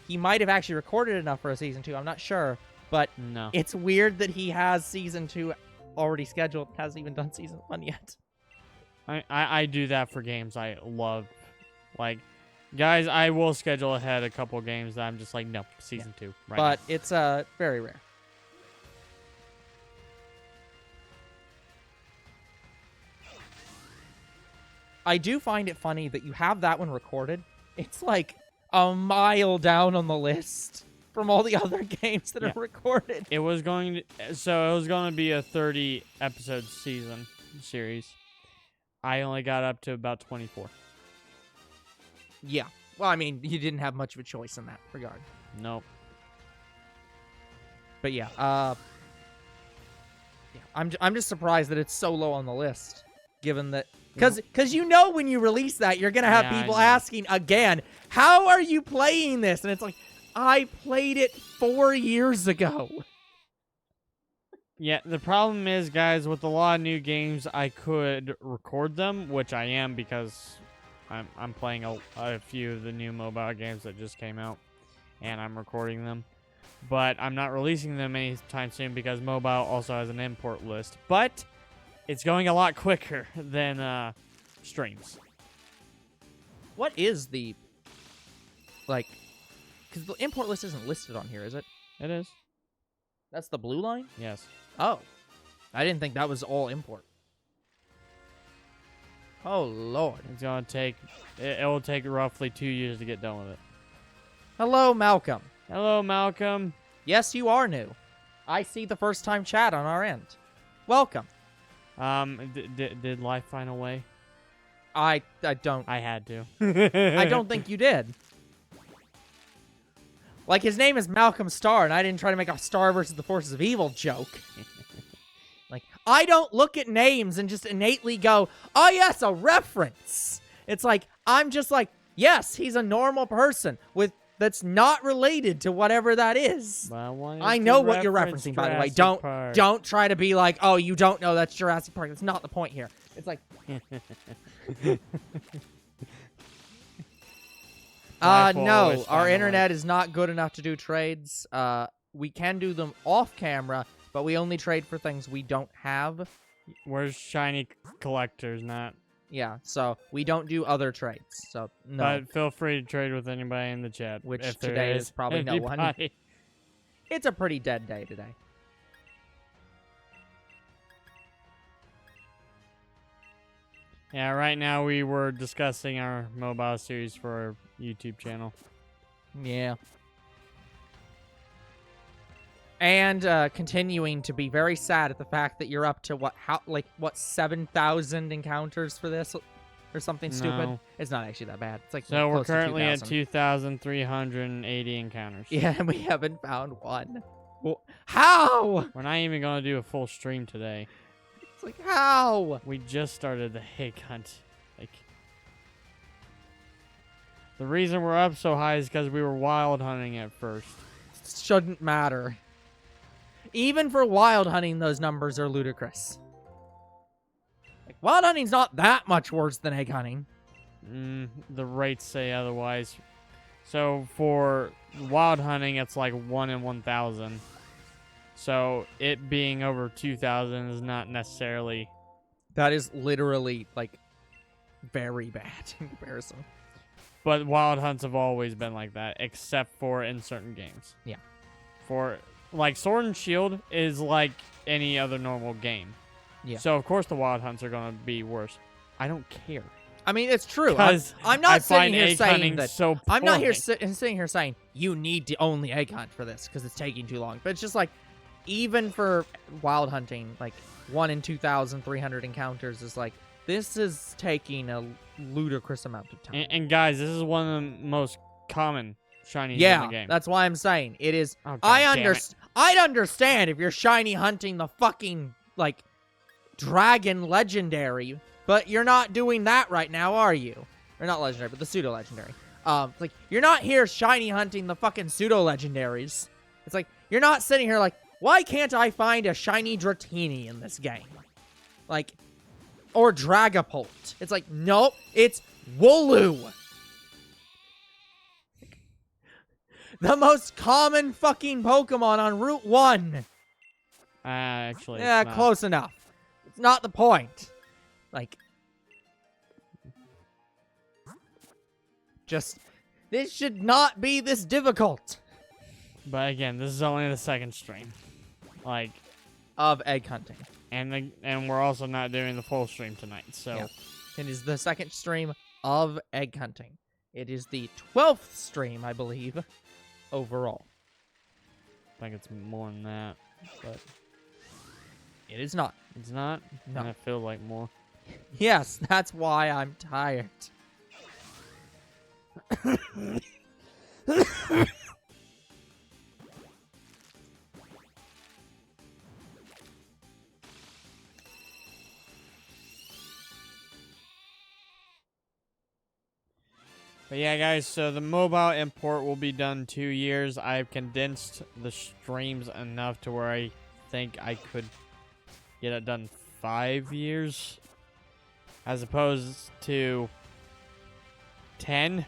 He might have actually recorded enough for a season 2. I'm not sure. But No. it's weird that he has season 2 already scheduled. Hasn't even done season 1 yet. I do that for games I love. Like, guys, I will schedule ahead a couple games that I'm just like, no, season 2. Right But now. it's very rare. I do find it funny that you have that one recorded. It's like a mile down on the list from all the other games that Yeah. are recorded. It was going to be a 30 episode series. I only got up to about 24. Yeah. Well, I mean, you didn't have much of a choice in that regard. Nope. But yeah, I'm just surprised that it's so low on the list, given that because you know when you release that you're gonna have Yeah, I people know. asking again, how are you playing this? And it's like, I played it 4 years ago. Yeah, the problem is, guys, with a lot of new games, I could record them, which I am because I'm playing a few of the new mobile games that just came out, and I'm recording them. But I'm not releasing them anytime soon because mobile also has an import list. But it's going a lot quicker than streams. What is the because the import list isn't listed on here, is it? It is. That's the blue line? Yes. Oh. I didn't think that was all import. Oh, Lord. It's gonna take. It will take roughly 2 years to get done with it. Hello, Malcolm. Hello, Malcolm. Yes, you are new. I see the first time chat on our end. Welcome. Did life find a way? I don't. I had to. I don't think you did. Like, his name is Malcolm Starr, and I didn't try to make a Star versus the Forces of Evil joke. Like, I don't look at names and just innately go, oh, yes, a reference. It's like, I'm just like, yes, he's a normal person that's not related to whatever that is. I know what you're referencing, by the way. Don't try to be like, oh, you don't know that's Jurassic Park. That's not the point here. It's like, no, our internet is not good enough to do trades. We can do them off camera, but we only trade for things we don't have. Where's shiny collectors? Not. Yeah, so we don't do other trades. So no. But feel free to trade with anybody in the chat. Which if there today is probably no one. anybody. It's a pretty dead day today. Yeah, right now we were discussing our mobile series for our YouTube channel. Yeah. And continuing to be very sad at the fact that you're up to what 7,000 encounters for this or something stupid. No. It's not actually that bad. It's like So we're close to currently at 2,000. 2,380 encounters. Yeah, and we haven't found one. Well, how? We're not even going to do a full stream today. It's like, how? We just started the egg hunt. Like, the reason we're up so high is because we were wild hunting at first. Shouldn't matter. Even for wild hunting, those numbers are ludicrous. Like, wild hunting's not that much worse than egg hunting. The rates say otherwise. So for wild hunting, it's like 1 in 1,000. So it being over 2,000 is not necessarily. That is literally, like, very bad in comparison. But wild hunts have always been like that, except for in certain games. Yeah. For like Sword and Shield is like any other normal game. Yeah. So of course the wild hunts are gonna be worse. I don't care. I mean, it's true. Because I'm I not sitting find here egg saying hunting that. so I'm not here boring. sitting here saying you need to only egg hunt for this because it's taking too long. But it's just like, even for wild hunting, like 1 in 2,300 encounters is like, this is taking a ludicrous amount of time. And guys, this is one of the most common shinies in the Yeah, game. that's why I'm saying it is. Oh, I'd understand if you're shiny hunting the fucking like dragon legendary, but you're not doing that right now, are you? Or not legendary, but the pseudo legendary. Like you're not here shiny hunting the fucking pseudo legendaries. It's like you're not sitting here like, why can't I find a shiny Dratini in this game? Like, or Dragapult. It's like, nope, it's Wooloo. The most common fucking Pokemon on Route 1. Actually, Yeah, it's not. close enough. It's not the point. Like, just, this should not be this difficult. But again, this is only the second stream. Like, Of egg hunting. and we're also not doing the full stream tonight. So Yeah. It is the second stream of egg hunting. It is the 12th stream, I believe, overall. I think it's more than that, but It is not. it's not. No. And I feel like more. Yes, that's why I'm tired. But yeah, guys, so the mobile import will be done 2 years. I've condensed the streams enough to where I think I could get it done 5 years as opposed to 10,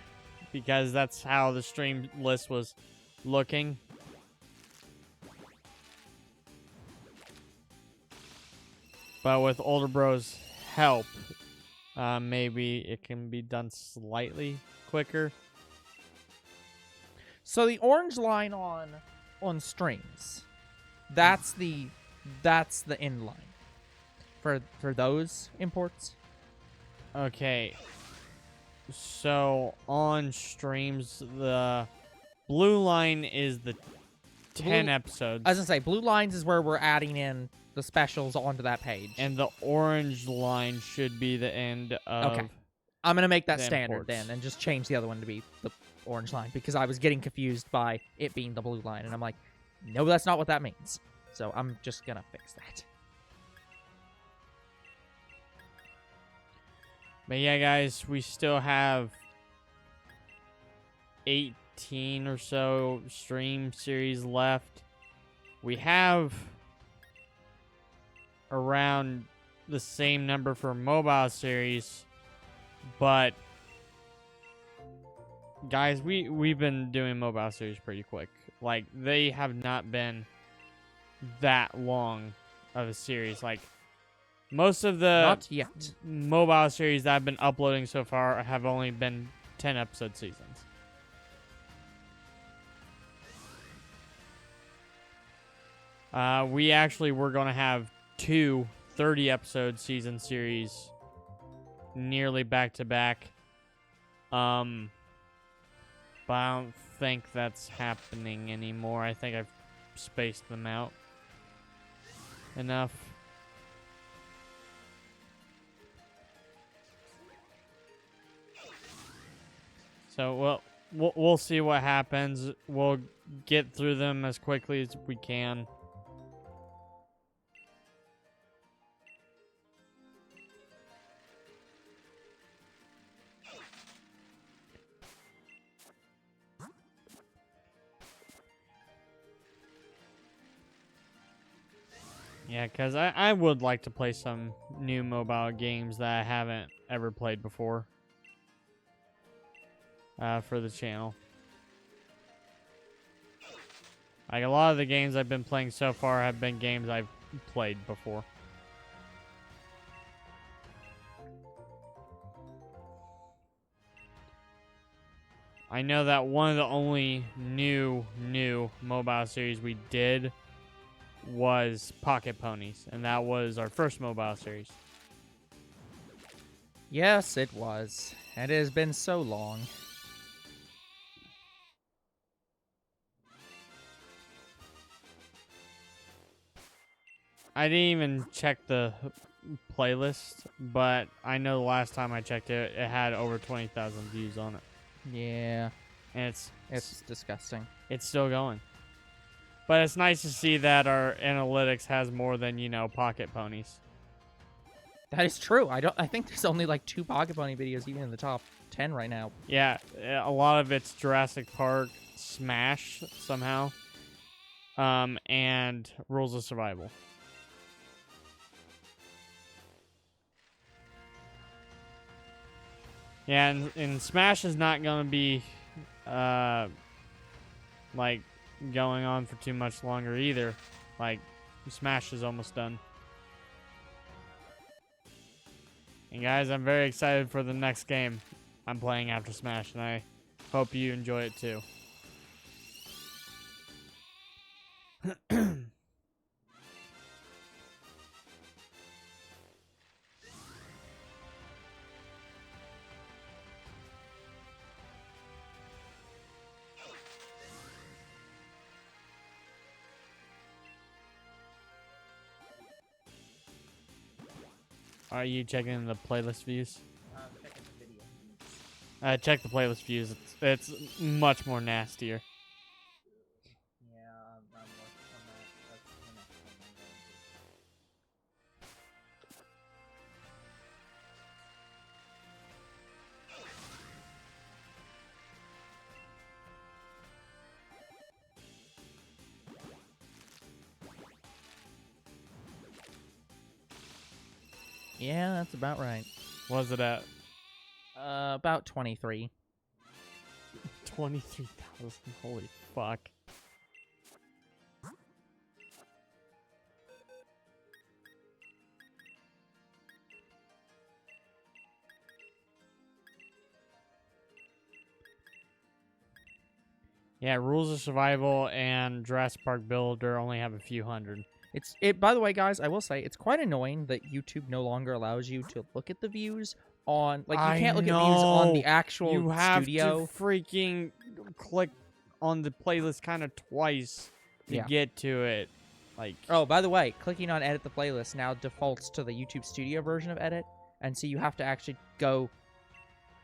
because that's how the stream list was looking. But with Older Bro's help, maybe it can be done slightly quicker. So the orange line on streams, that's the end line for those imports. Okay. So on streams, the blue line is the 10 Blue- episodes. I was gonna say, blue lines is where we're adding in the specials onto that page. And the orange line should be the end of... Okay. I'm gonna make that the standard imports. then, and just change the other one to be the orange line, because I was getting confused by it being the blue line, and I'm like, no, that's not what that means. So I'm just gonna fix that. But yeah, guys, we still have 18 or so stream series left. We have around the same number for mobile series, but guys, we've been doing mobile series pretty quick. Like, they have not been that long of a series. Like, most of the Not yet. mobile series that I've been uploading so far have only been 10 episode seasons. We actually were going to have 2 30-episode season series nearly back-to-back. But I don't think that's happening anymore. I think I've spaced them out enough. So, we'll see what happens. We'll get through them as quickly as we can. Yeah, because I would like to play some new mobile games that I haven't ever played before. For the channel. Like, a lot of the games I've been playing so far have been games I've played before. I I know that one of the only new mobile series we did was Pocket Ponies, and that was our first mobile series. Yes, it was. And it has been so long. I didn't even check the playlist, but I know the last time I checked it, it had over 20,000 views on it. Yeah, And it's disgusting. it's still going. But it's nice to see that our analytics has more than, Pocket Ponies. That is true. I think there's only like 2 Pocket Pony videos even in the top 10 right now. Yeah, a lot of it's Jurassic Park, Smash somehow, and Rules of Survival. Yeah, and Smash is not going to be, like, going on for too much longer either. Like, Smash is almost done. And guys, I'm very excited for the next game I'm playing after Smash, and I hope you enjoy it too. Are you checking the playlist views? Checking the video. Check the playlist views. It's much more nastier. Yeah, I'm working on that. That's the next thing I'm going to. Yeah, that's about right. What was it at? About 23. 23,000. Holy fuck. Yeah, Rules of Survival and Jurassic Park Builder only have a few hundred. By the way, guys, I will say it's quite annoying that YouTube no longer allows you to look at the views on you can't look at views on the actual you have studio. to freaking click on the playlist kind of twice to get to it. Like, oh, by the way, clicking on edit the playlist now defaults to the YouTube Studio version of edit, and so you have to actually go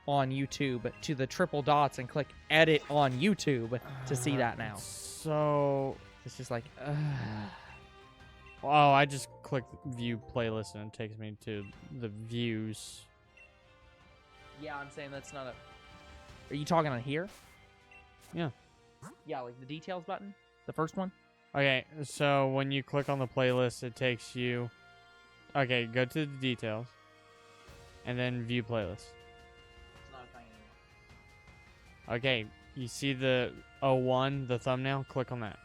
on YouTube to the triple dots and click edit on YouTube to see that now. So It's just like, oh, I just clicked view playlist and it takes me to the views. yeah, I'm saying that's not a. Are you talking on here? Yeah. Yeah, like the details button, the first one. Okay, so when you click on the playlist, it takes you. Okay, go to the details, and then view playlist. It's not a thing anymore. Okay, you see the 01, the thumbnail? Click on that.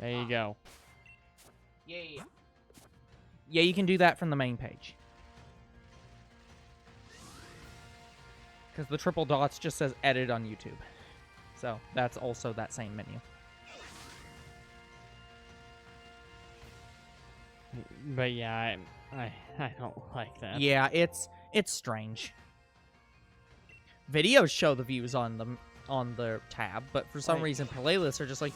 There you go. Yeah. Yeah, you can do that from the main page. Because the triple dots just says edit on YouTube. So that's also that same menu. But yeah, I don't like that. Yeah, it's strange. Videos show the views on the tab, but for some reason playlists are just like,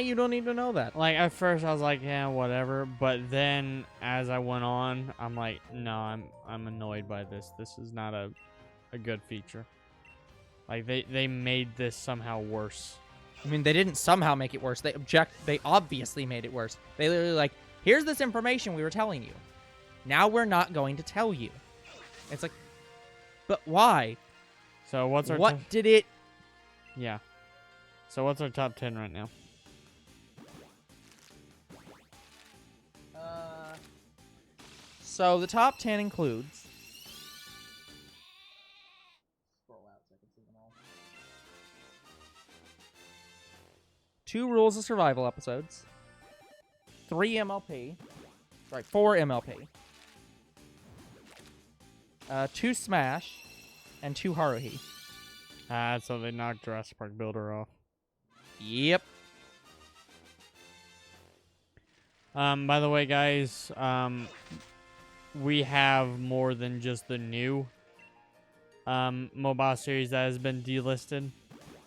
you don't need to know that. Like at first I was like, yeah, whatever, but then as I went on, I'm like, no, I'm annoyed by this. This is not a good feature. Like they made this somehow worse. I mean, they didn't somehow make it worse. They obviously made it worse. They literally like, here's this information we were telling you. Now we're not going to tell you. It's like, but why? So what's our what did it? Yeah. So what's our top 10 right now? So the top 10 includes. Scroll out so I can see them all. 2 Rules of Survival episodes. 3 MLP. Sorry, 4 MLP. 2 Smash. And 2 Haruhi. So they knocked Jurassic Park Builder off. Yep. By the way, guys, we have more than just the new mobile series that has been delisted.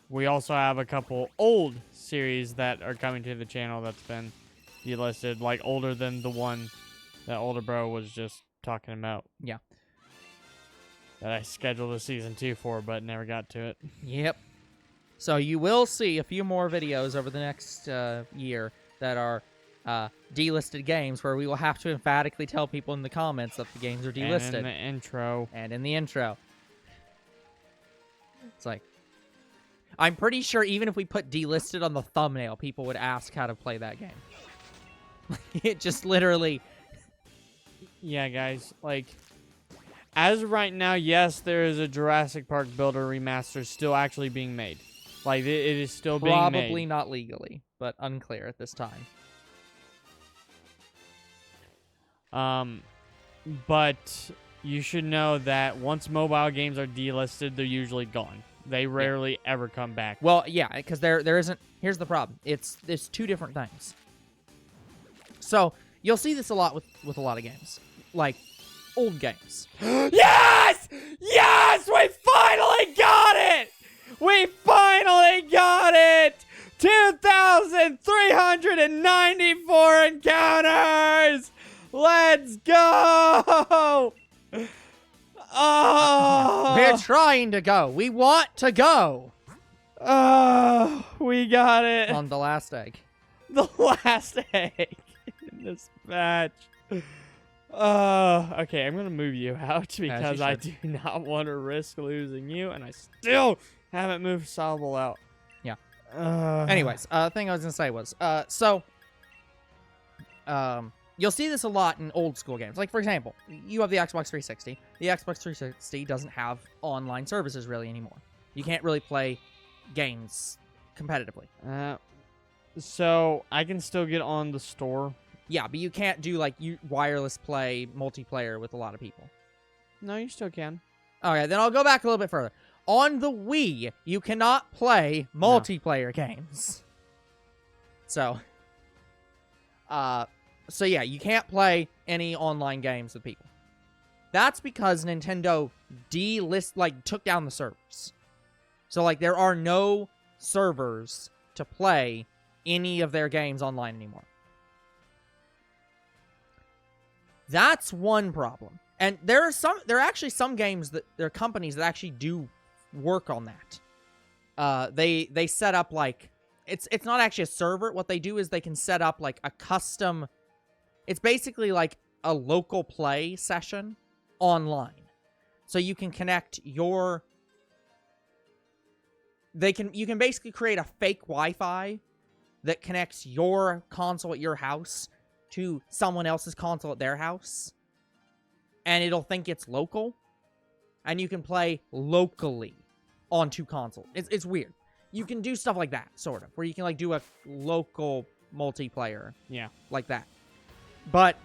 We also have a couple old series that are coming to the channel that's been delisted, like older than the one that older bro was just talking about. Yeah. That I scheduled a season 2 for, but never got to it. Yep. So you will see a few more videos over the next year that are delisted games, where we will have to emphatically tell people in the comments that the games are delisted. And in the intro. And in the intro. It's like, I'm pretty sure even if we put delisted on the thumbnail, people would ask how to play that game. It just literally... Yeah, guys, like, as of right now, yes, there is a Jurassic Park Builder remaster still actually being made. Like, it is still being made. Probably not legally, but unclear at this time. But you should know that once mobile games are delisted, they're usually gone. They rarely ever come back. Well, yeah, because there isn't... Here's the problem. It's two different things. So, you'll see this a lot with a lot of games. Like, old games. Yes! Yes! We finally got it! We finally got it! 2,394 encounters! Let's go! Oh! We're trying to go. We want to go. Oh, we got it. On the last egg. The last egg in this match. Okay, I'm gonna move you out because I do not want to risk losing you, and I still haven't moved Solvable out. Yeah. Anyways, thing I was gonna say was, you'll see this a lot in old school games. Like, for example, you have the Xbox 360. The Xbox 360 doesn't have online services really anymore. You can't really play games competitively. So I can still get on the store. Yeah, but you can't do, like, wireless play multiplayer with a lot of people. No, you still can. Okay, then I'll go back a little bit further. On the Wii, you cannot play multiplayer games. So yeah, you can't play any online games with people. That's because Nintendo took down the servers. So, like, there are no servers to play any of their games online anymore. That's one problem. And there are actually some games there are companies that actually do work on that. They set up, like, it's not actually a server. What they do is they can set up, like, a custom... It's basically like a local play session online. So you can connect your... You can basically create a fake Wi-Fi that connects your console at your house to someone else's console at their house. And it'll think it's local. And you can play locally on two consoles. It's weird. You can do stuff like that, sort of. Where you can, like, do a local multiplayer. Yeah. Like that. But,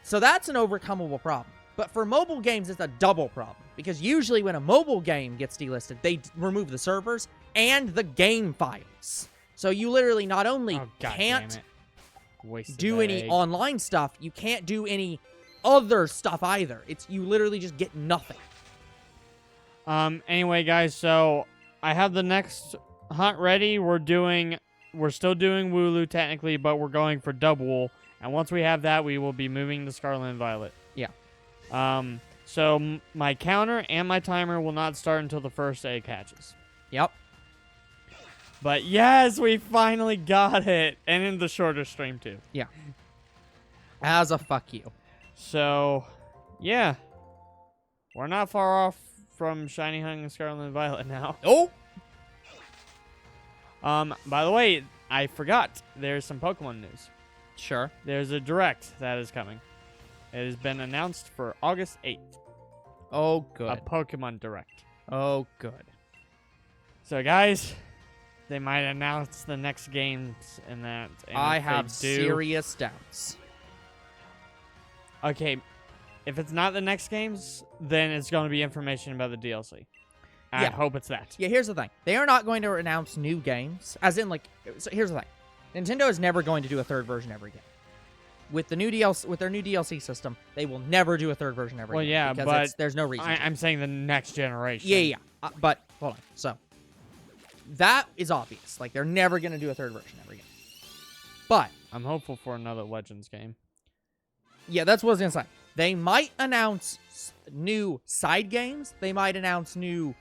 so that's an overcomable problem. But for mobile games, it's a double problem. Because usually when a mobile game gets delisted, they remove the servers and the game files. So you literally not only can't do any online stuff, you can't do any other stuff either. You literally just get nothing. Anyway, guys, so I have the next hunt ready. We're still doing Wooloo technically, but we're going for double. And once we have that, we will be moving to Scarlet Violet. Yeah. So my counter and my timer will not start until the first egg hatches. Yep. But yes, we finally got it. And in the shorter stream, too. Yeah. As a fuck you. So, yeah. We're not far off from Shiny Hunt and Scarlet Violet now. Oh! By the way, I forgot. There's some Pokemon news. Sure. There's a Direct that is coming. It has been announced for August 8th. Oh, good. A Pokemon Direct. Oh, good. So, guys, they might announce the next games in that. And I have serious doubts. Okay, if it's not the next games, then it's going to be information about the DLC. I Yeah. hope it's that. Yeah, here's the thing. They are not going to announce new games, as in, like, so here's the thing. Nintendo is never going to do a third version ever again. With the new DLC, with their new DLC system, they will never do a third version ever Well, again. yeah, because but there's no reason to. I'm saying the next generation. Yeah. But, hold on. So, that is obvious. Like, they're never going to do a third version ever again. But, I'm hopeful for another Legends game. yeah, that's what I was going to say. They might announce new side games. They might announce new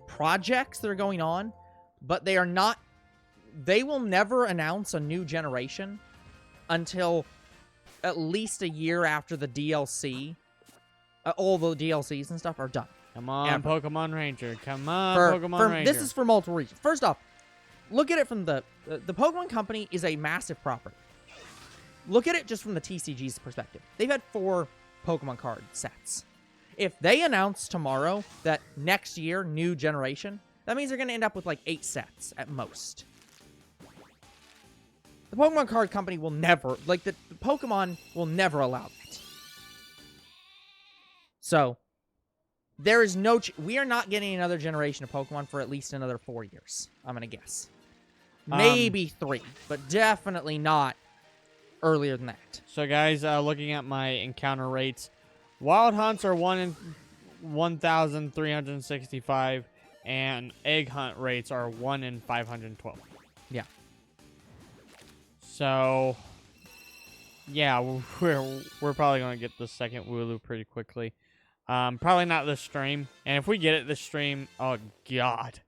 projects that are going on. But they are not... They will never announce a new generation until at least a year after the DLC, all the DLCs and stuff are done. Come on, Ever. Pokemon Ranger. Come on, Pokemon For Ranger. this is for multiple reasons. First off, look at it from the Pokemon Company is a massive property. Look at it just from the TCG's perspective. They've had 4 Pokemon card sets. If they announce tomorrow that next year, new generation, that means they're going to end up with like 8 sets at most. The Pokemon Card Company will never, like, the Pokemon will never allow that. So, there is no, we are not getting another generation of Pokemon for at least another 4 years, I'm going to guess. Maybe 3, but definitely not earlier than that. So, guys, looking at my encounter rates, Wild Hunts are 1 in 1,365, and Egg Hunt rates are 1 in 512. Yeah. So, yeah, we're probably going to get the second Wooloo pretty quickly. Probably not this stream. And if we get it this stream, oh, God.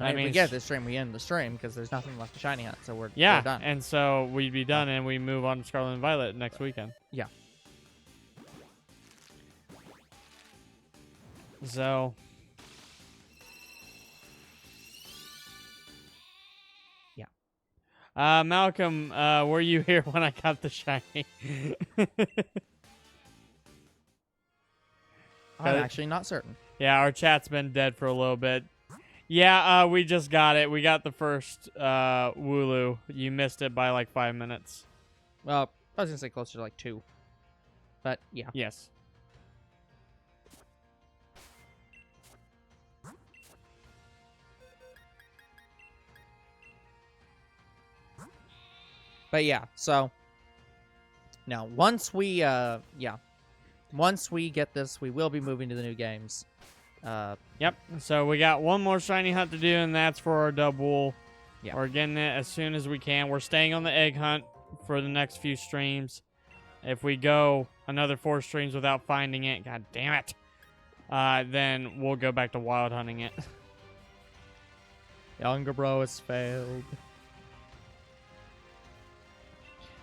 I mean, if we get this stream, we end the stream because there's nothing left to Shiny Hunt, so we're done. And so we'd be done, and we move on to Scarlet and Violet next weekend. Yeah. So... Malcolm, were you here when I got the shiny? I'm actually not certain. Yeah, our chat's been dead for a little bit. Yeah, we just got it. We got the first Wooloo. You missed it by like 5 minutes. Well, I was going to say closer to like 2. But, yeah. Yes. But yeah, so now once we once we get this, we will be moving to the new games. Yep. So we got one more shiny hunt to do, and that's for our double. Yeah. We're getting it as soon as we can. We're staying on the egg hunt for the next few streams. If we go another 4 streams without finding it, god damn it, then we'll go back to wild hunting it. Younger bro has failed.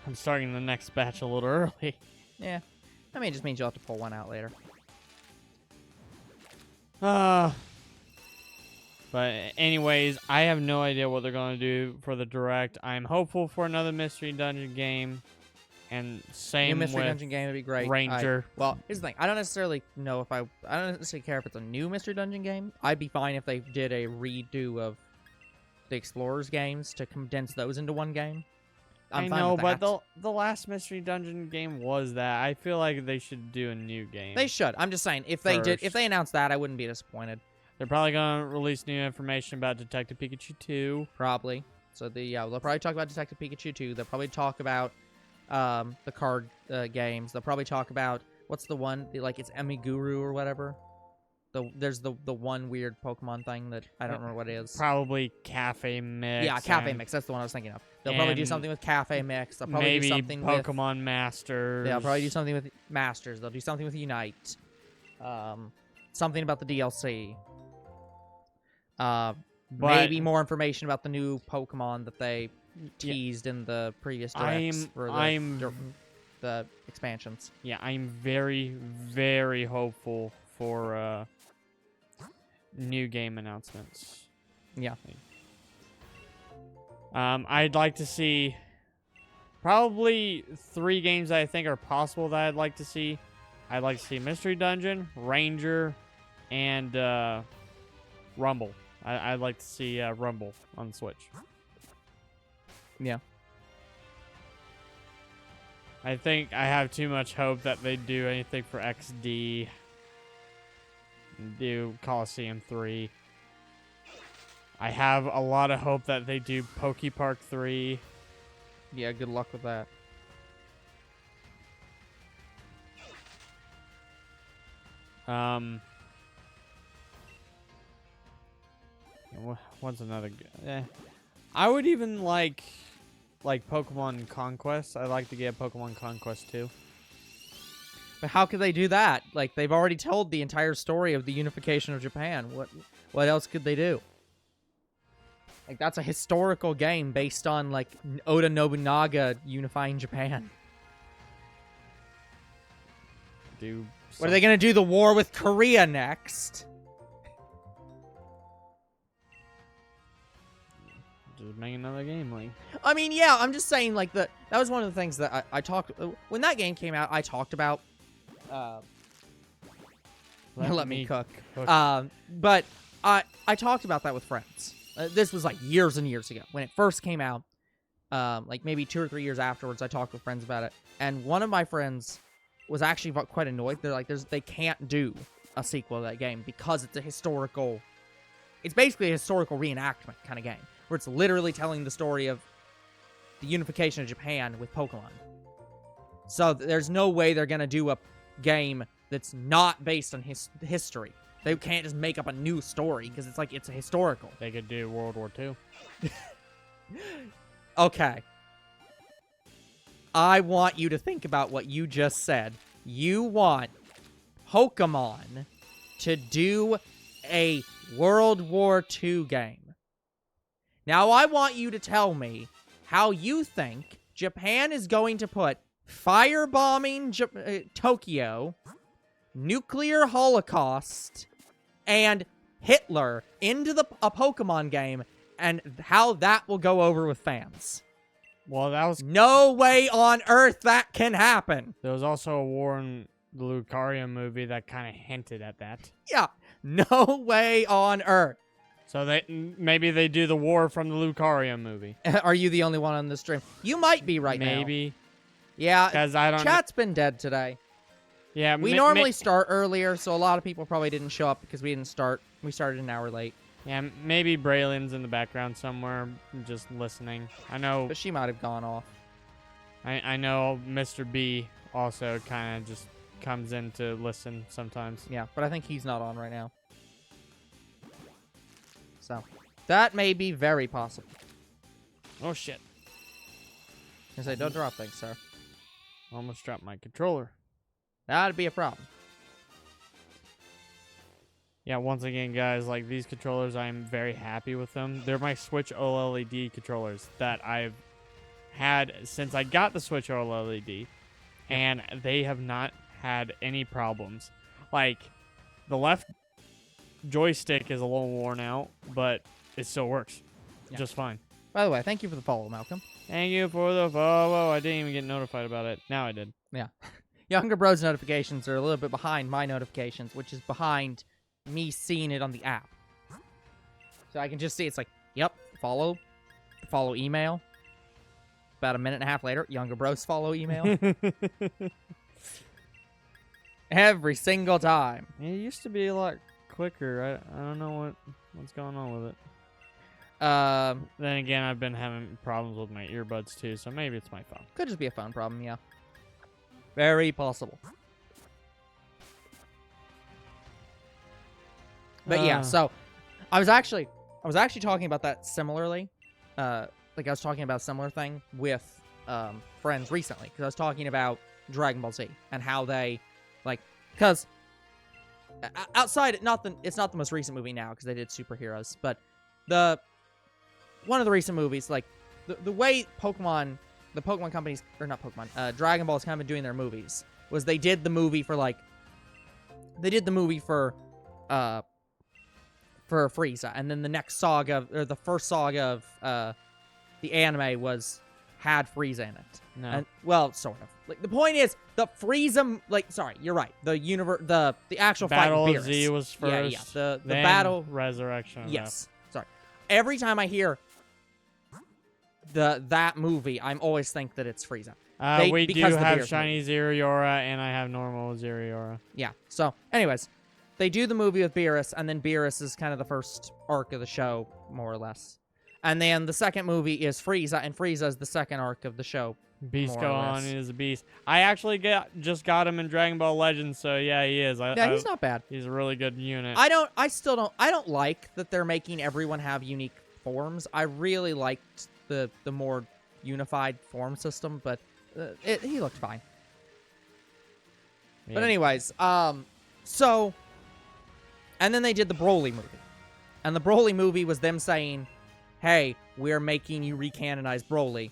I'm starting the next batch a little early. Yeah. I mean, it just means you'll have to pull one out later. But anyways, I have no idea what they're going to do for the direct. I'm hopeful for another mystery dungeon game. And same New mystery with dungeon game would be great. Ranger. Well, here's the thing. I don't necessarily know if I don't necessarily care if it's a new mystery dungeon game. I'd be fine if they did a redo of the Explorers games to condense those into one game. I know, but the last mystery dungeon game was that. I feel like they should do a new game. They should. I'm just saying, if they announced that, I wouldn't be disappointed. They're probably gonna release new information about Detective Pikachu 2. Probably. So they'll probably talk about Detective Pikachu 2. They'll probably talk about the card games. They'll probably talk about what's the one like it's Emiguru or whatever. There's the one weird Pokemon thing that I don't remember what it is. Probably Cafe Mix. Yeah, Cafe Mix. That's the one I was thinking of. They'll probably do something with Cafe Mix. They'll probably do something with Pokemon Masters. They'll probably do something with Masters. They'll do something with Unite. Something about the DLC. Maybe more information about the new Pokemon that they teased in the previous directs for the expansions. Yeah, I'm very, very hopeful for new game announcements. Yeah. I'd like to see probably 3 games that I think are possible that I'd like to see. I'd like to see Mystery Dungeon, Ranger, and Rumble. I'd like to see Rumble on the Switch. Yeah. I think I have too much hope that they do anything for XD. do Coliseum 3. I have a lot of hope that they do Poke Park 3. Yeah, good luck with that. What's another? I would even like Pokemon Conquest. I'd like to get Pokemon Conquest 2. But how could they do that? Like, they've already told the entire story of the unification of Japan. What else could they do? Like, that's a historical game based on, like, Oda Nobunaga unifying Japan. What are they going to do? The war with Korea next? Just make another game, like. I mean, yeah, I'm just saying, like, that was one of the things that I talked... When that game came out, I talked about... let me cook. But I talked about that with friends. This was, like, years and years ago. When it first came out, like, maybe 2 or 3 years afterwards, I talked with friends about it. And one of my friends was actually quite annoyed. They're like, they can't do a sequel to that game because it's a historical... It's basically a historical reenactment kind of game, where it's literally telling the story of the unification of Japan with Pokemon. So there's no way they're going to do a game that's not based on history. They can't just make up a new story, because it's a historical. They could do World War II. Okay. I want you to think about what you just said. You want Pokemon to do a World War II game. Now, I want you to tell me how you think Japan is going to put firebombing Tokyo, nuclear holocaust, and Hitler into a Pokemon game, and how that will go over with fans. Well, that was... No way on earth that can happen. There was also a war in the Lucario movie that kind of hinted at that. Yeah, no way on earth. So maybe they do the war from the Lucario movie. Are you the only one on this stream? You might be right now. Maybe. Yeah, because I don't... Chat's been dead today. Yeah, we normally start earlier, so a lot of people probably didn't show up because we didn't start. We started an hour late. Yeah, maybe Braylon's in the background somewhere, just listening. I know... But she might have gone off. I know Mr. B also kind of just comes in to listen sometimes. Yeah, but I think he's not on right now. So, that may be very possible. Oh, shit. I say, don't drop things, sir. Almost dropped my controller. That'd be a problem. Yeah, once again, guys, like, these controllers, I'm very happy with them. They're my Switch OLED controllers that I've had since I got the Switch OLED, and they have not had any problems. Like, the left joystick is a little worn out, but it still works just fine. By the way, thank you for the follow, Malcolm. Thank you for the follow. I didn't even get notified about it. Now I did. Yeah. Younger Bro's notifications are a little bit behind my notifications, which is behind me seeing it on the app. So I can just see it's like, yep, follow email. About a minute and a half later, Younger Bro's follow email. Every single time. It used to be a lot quicker. I don't know what's going on with it. Then again, I've been having problems with my earbuds too, so maybe it's my phone. Could just be a phone problem, yeah. Very possible. But yeah, so I was actually talking about that similarly. Like I was talking about a similar thing with friends recently, because I was talking about Dragon Ball Z and how they because outside it's not the most recent movie now because they did superheroes, but one of the recent movies, like the way the Pokemon companies, or not Pokemon, Dragon Ball's kind of been doing their movies was they did the movie for Frieza, and then the next saga, or the first saga of the anime had Frieza in it. No. And, well, sort of. Like, the point is, the Frieza, sorry, you're right. The actual Battle fight of Z was first. Yeah. The then battle. Resurrection. Yes. Sorry. Every time I hear that movie, I'm always think that it's Frieza. We do have Shiny Zeriora, and I have normal Zeriora. Yeah. So, anyways, they do the movie with Beerus, and then Beerus is kind of the first arc of the show, more or less. And then the second movie is Frieza, and Frieza is the second arc of the show. Beast more or Gohan less. is a beast. I actually just got him in Dragon Ball Legends, so yeah, he is. Yeah, he's not bad. He's a really good unit. I don't like that they're making everyone have unique forms. I really liked the more unified form system, but he looked fine. Yeah. But anyways, so, and then they did the Broly movie. And the Broly movie was them saying, hey, we're making you recanonize Broly.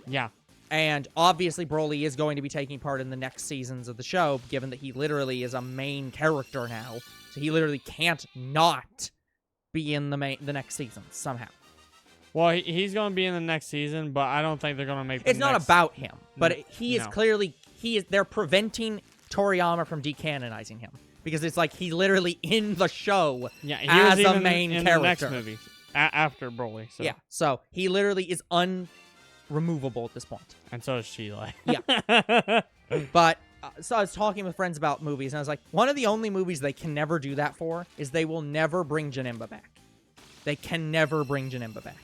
Yeah. And obviously Broly is going to be taking part in the next seasons of the show, given that he literally is a main character now. So he literally can't not be in the next season somehow. Well, he's going to be in the next season, but I don't think they're going to make. It's not about him, but he is no. clearly they're preventing Toriyama from decanonizing him because it's like he's literally in the show he as was even a main in character. the next movie after Broly. So. Yeah, so he literally is unremovable at this point. And so is Sheila. Yeah. But so I was talking with friends about movies, and I was like, one of the only movies they can never do that for is they will never bring Janemba back. They can never bring Janemba back.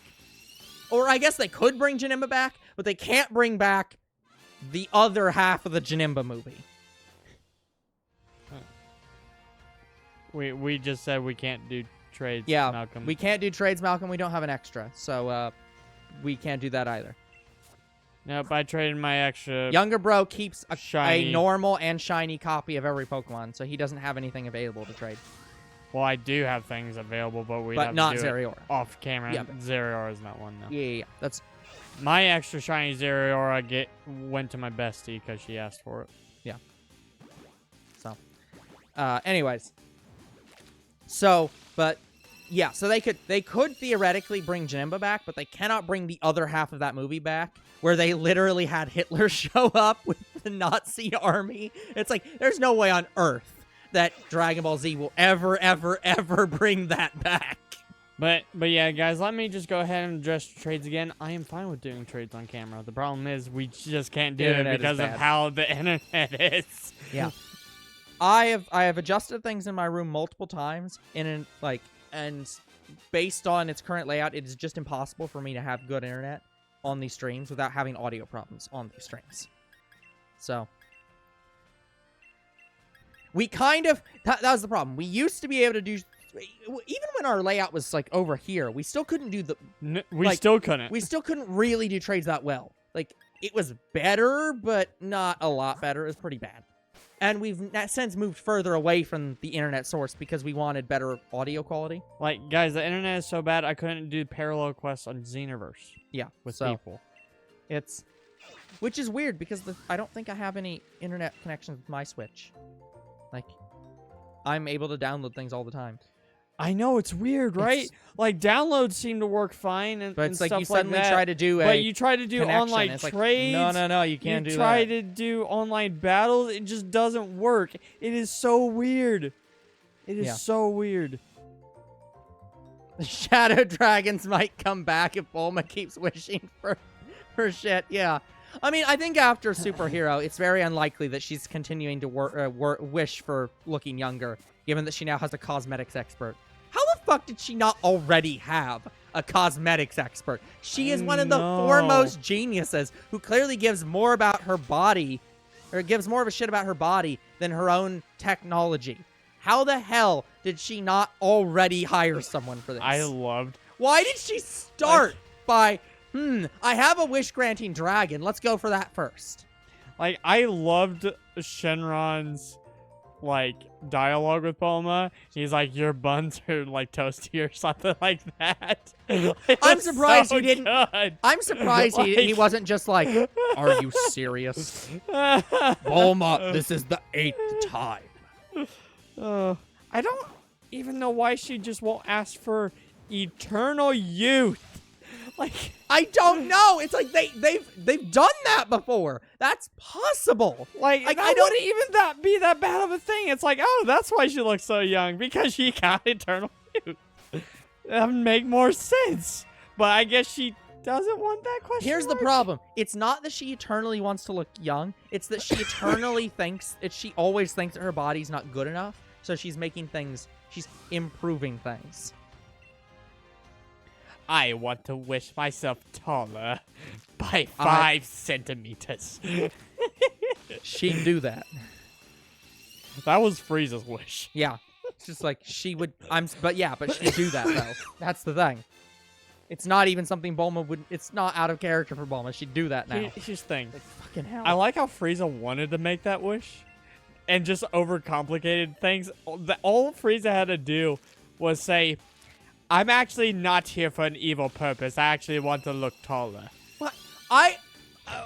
Or I guess they could bring Janemba back, but they can't bring back the other half of the Janemba movie. We just said we can't do trades. Yeah, Malcolm. we can't do trades, Malcolm. We don't have an extra, so we can't do that either. Nope, I traded my extra. Younger bro keeps a shiny normal and shiny copy of every Pokemon, so he doesn't have anything available to trade. Well, I do have things available, but we But have not to do it Zeraora. off camera. Yeah, but- Zeraora is not one, though. Yeah. That's My extra shiny Zeraora went to my bestie because she asked for it. so. Anyways. So, but yeah, so they could theoretically bring Janemba back, but they cannot bring the other half of that movie back, where they literally had Hitler show up with the Nazi army. It's like there's no way on earth that Dragon Ball Z will ever bring that back. But yeah, guys, let me just go ahead and address trades again. I am fine with doing trades on camera. The problem is we just can't do it Internet is because of bad. how the internet is. Yeah. I have adjusted things in my room multiple times and based on its current layout, it is just impossible for me to have good internet on these streams without having audio problems on these streams. So we kind of that was the problem. We used to be able to do, even when our layout was like over here, we still couldn't do We still couldn't. We still couldn't really do trades that well. Like it was better, but not a lot better. It was pretty bad. And we've since moved further away from the internet source because we wanted better audio quality. Like, guys, the internet is so bad I couldn't do parallel quests on Xenoverse. Yeah, with so people. Which is weird because I don't think I have any internet connections with my Switch. Like, I'm able to download things all the time. I know, it's weird, right? Like, downloads seem to work fine and, But it's and like stuff you suddenly that. try to do But you try to do connection. online It's like, trades. no, you can't do You that. try to do online battles. It just doesn't work. It is so weird. It is so weird. The Shadow Dragons might come back if Bulma keeps wishing for shit. Yeah. I mean, I think after Superhero, it's very unlikely that she's continuing to wish for looking younger, given that she now has a cosmetics expert. How the fuck did she not already have a cosmetics expert? She is one of the foremost geniuses who clearly gives more about her body, or gives more of a shit about her body than her own technology. How the hell did she not already hire someone for this? Why did she start by, I have a wish-granting dragon. Let's go for that first. Like, I loved Shenron's, like, dialogue with Bulma. He's like, your buns are, like, toasty or something like that. I'm surprised he didn't. Good. I'm surprised he wasn't just like, are you serious? Bulma, this is the 8th time. I don't even know why she just won't ask for eternal youth. Like, I don't know. It's like they've done that before. That's possible. Like I wouldn't even be that bad of a thing. It's like, oh, that's why she looks so young, because she got eternal youth. That would make more sense. But I guess she doesn't want that question. Here's the problem. It's not that she eternally wants to look young. It's that she eternally she always thinks that her body's not good enough. So she's making things, she's improving things. I want to wish myself taller by 5 centimeters. She'd do that. That was Frieza's wish. Yeah. It's just like she would, but she'd do that though. That's the thing. It's not even something Bulma would, it's not out of character for Bulma. She'd do that now. Here's the thing. Like, fucking hell. I like how Frieza wanted to make that wish and just overcomplicated things. All Frieza had to do was say, I'm actually not here for an evil purpose. I actually want to look taller. What?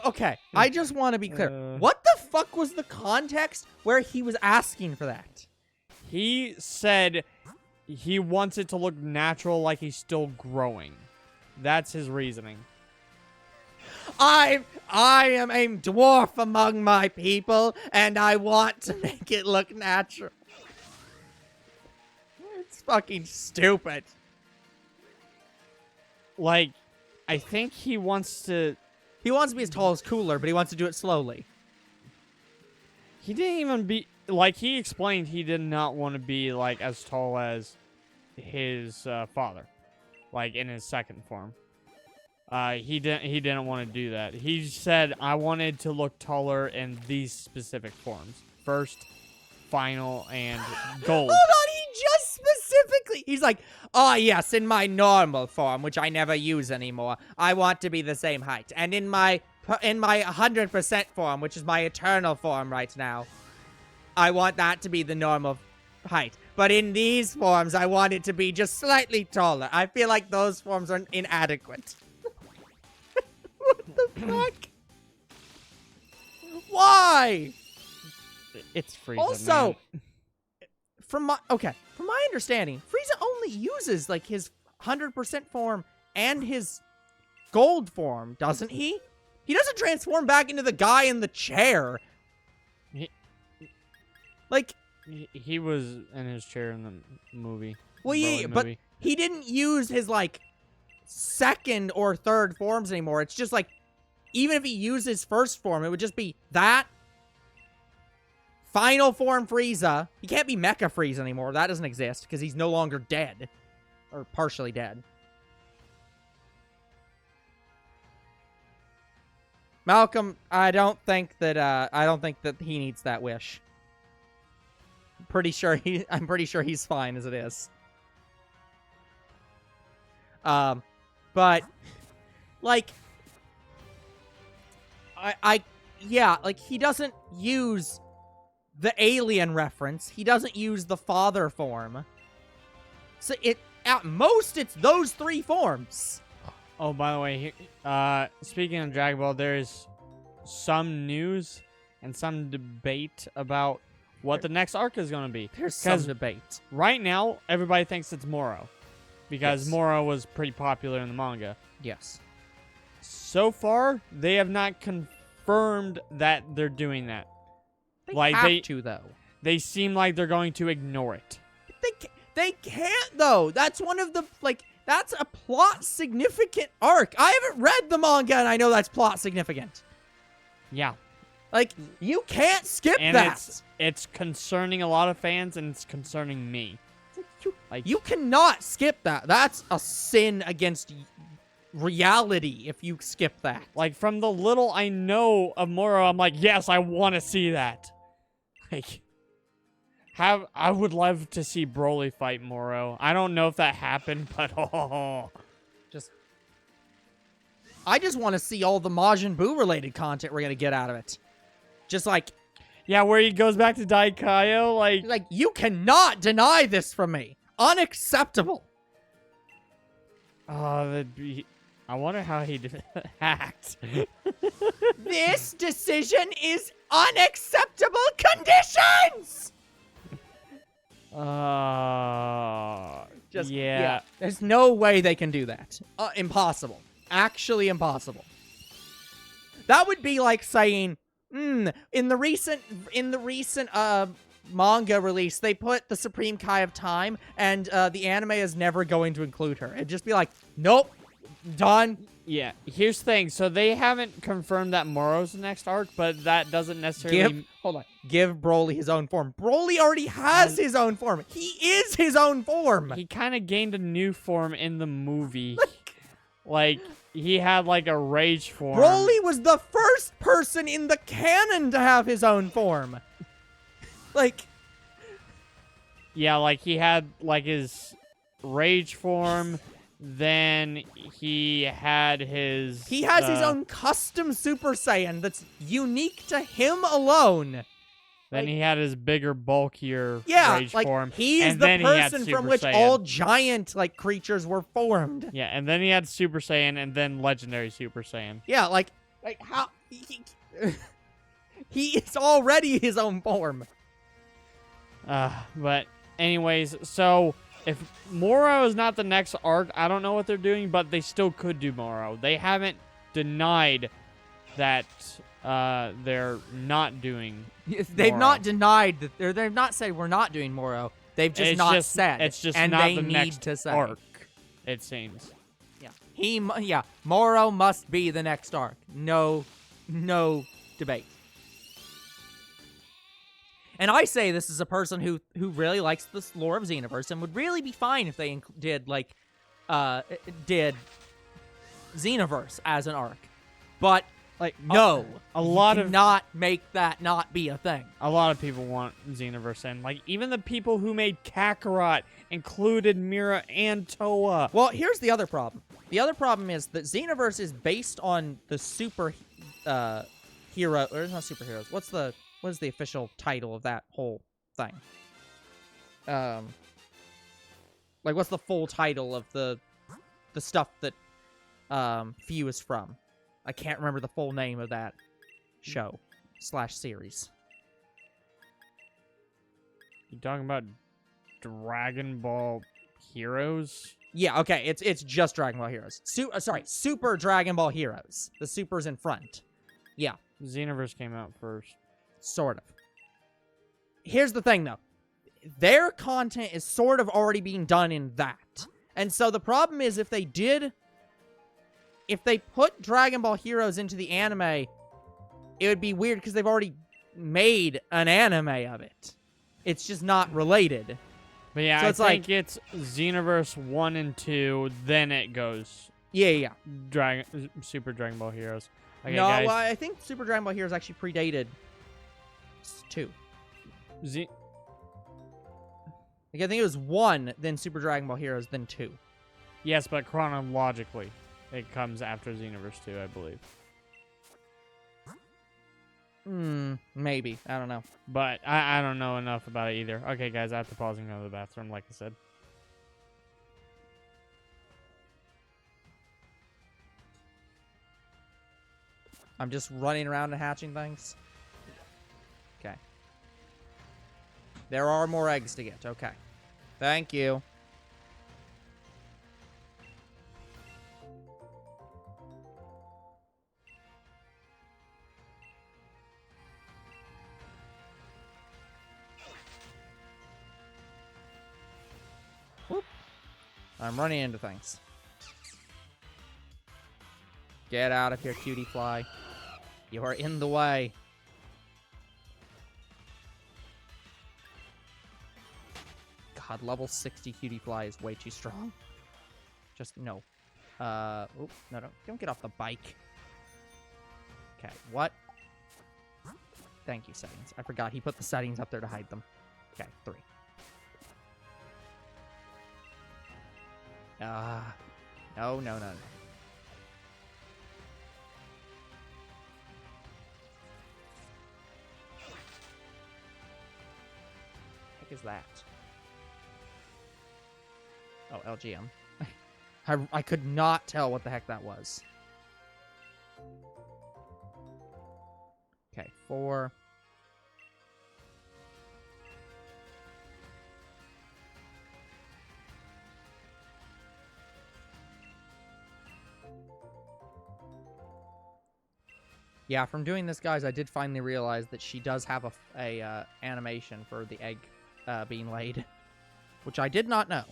Okay. I just want to be clear. What the fuck was the context where he was asking for that? He said he wants it to look natural, like he's still growing. That's his reasoning. I am a dwarf among my people, and I want to make it look natural. It's fucking stupid. Like, I think he wants to... He wants to be as tall as Cooler, but he wants to do it slowly. He didn't even be... Like, he explained he did not want to be, like, as tall as his father. Like, in his second form. He didn't want to do that. He said, I wanted to look taller in these specific forms. First, final, and gold. Hold on, he just specifically... He's like, oh yes, in my normal form, which I never use anymore, I want to be the same height. And in my 100% form, which is my eternal form right now, I want that to be the normal height. But in these forms, I want it to be just slightly taller. I feel like those forms are inadequate. What the fuck? Why? It's Frieza, Also, man. from my understanding, Frieza only uses like his 100% form and his gold form, doesn't he? He doesn't transform back into the guy in the chair. He was in his chair in the movie. Well, yeah, but he didn't use his, like, second or third forms anymore. It's just, like, even if he used his first form, it would just be that final form Frieza. He can't be Mecha Frieza anymore. That doesn't exist because he's no longer dead. Or partially dead. Malcolm, I don't think that he needs that wish. I'm pretty sure he's fine as it is. But like yeah, like he doesn't use the alien reference. He doesn't use the father form. So at most it's those 3 forms. Oh, by the way, speaking of Dragon Ball, there's some news and some debate about what the next arc is going to be. There's some debate. Right now, everybody thinks it's Moro. Because Yes. Moro was pretty popular in the manga. Yes. So far, they have not confirmed that they're doing that. They have to, though. They seem like they're going to ignore it. They can't, though. That's one of the, like, that's a plot significant arc. I haven't read the manga, and I know that's plot significant. Yeah. Like, you can't skip And that. it's concerning a lot of fans, and it's concerning me. You cannot skip that. That's a sin against reality if you skip that. Like, from the little I know of Moro, I'm like, yes, I want to see that. Like, I would love to see Broly fight Moro. I don't know if that happened, but I just want to see all the Majin Buu related content we're gonna get out of it. Just like, yeah, where he goes back to Daikaio, like you cannot deny this from me. Unacceptable. I wonder how he did act. This decision is unacceptable conditions. Yeah. There's no way they can do that. Impossible. Actually impossible. That would be like saying, in the recent manga release, they put the Supreme Kai of Time, and the anime is never going to include her. It'd just be like, nope, Done. Yeah, here's the thing. So they haven't confirmed that Moro's the next arc, but that doesn't necessarily... Hold on. Give Broly his own form. Broly already has his own form. He is his own form. He kind of gained a new form in the movie. Like, he had, like, a rage form. Broly was the first person in the canon to have his own form. Like... Yeah, like, he had, like, his rage form... Then he had his... He has his own custom Super Saiyan that's unique to him alone. Then he had his bigger, bulkier rage like, form. He is the person from which all giant, like, creatures were formed. Yeah, and then he had Super Saiyan, and then Legendary Super Saiyan. Yeah, like how... He is already his own form. But anyways, so... If Moro is not the next arc, I don't know what they're doing, but they still could do Moro. They haven't denied that they're not doing They've Moro. not denied that they've not said we're not doing Moro. They've just said. It's just and not they the need next to say. arc, it seems. Yeah. Moro must be the next arc. No debate. And I say this is a person who really likes the lore of Xenoverse and would really be fine if they did Xenoverse as an arc. But like no, a lot of not make that not be a thing. A lot of people want Xenoverse, and like even the people who made Kakarot included Mira and Toa. Well, here's the other problem. The other problem is that Xenoverse is based on the hero, or it's not superheroes. What is the official title of that whole thing? Like, what's the full title of the stuff that Few is from? I can't remember the full name of that show / series. You talking about Dragon Ball Heroes? Yeah, okay, it's just Dragon Ball Heroes. Super Dragon Ball Heroes. The super's in front. Yeah. Xenoverse came out first. Sort of. Here's the thing, though. Their content is sort of already being done in that. And so the problem is if they put Dragon Ball Heroes into the anime, it would be weird because they've already made an anime of it. It's just not related. But yeah, so I it's think it's Xenoverse 1 and 2, then it goes... Yeah. Super Dragon Ball Heroes. Okay, no, guys. I think Super Dragon Ball Heroes actually predated 2. I think it was 1, then Super Dragon Ball Heroes, then 2. Yes, but chronologically, it comes after Xenoverse 2, I believe. Maybe. I don't know. But I don't know enough about it either. Okay, guys, I have to pause and go to the bathroom, like I said. I'm just running around and hatching things. Okay. There are more eggs to get. Okay. Thank you. Whoop. I'm running into things. Get out of here, cutie fly. You are in the way. God, level 60 cutie fly is way too strong. Just, no. No, don't get off the bike. Okay, what? Thank you, settings. I forgot he put the settings up there to hide them. Okay, 3. No. Is that? Oh, LGM. I could not tell what the heck that was. Okay, 4. Yeah, from doing this, guys, I did finally realize that she does have a animation for the egg being laid, which I did not know.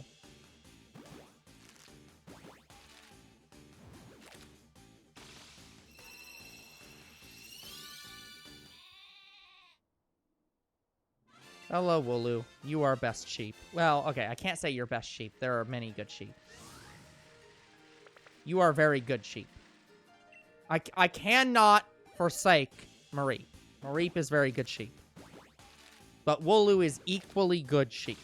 Hello, Wooloo. You are best sheep. Well, okay, I can't say you're best sheep. There are many good sheep. You are very good sheep. I cannot forsake Mareep. Mareep is very good sheep. But Wooloo is equally good sheep.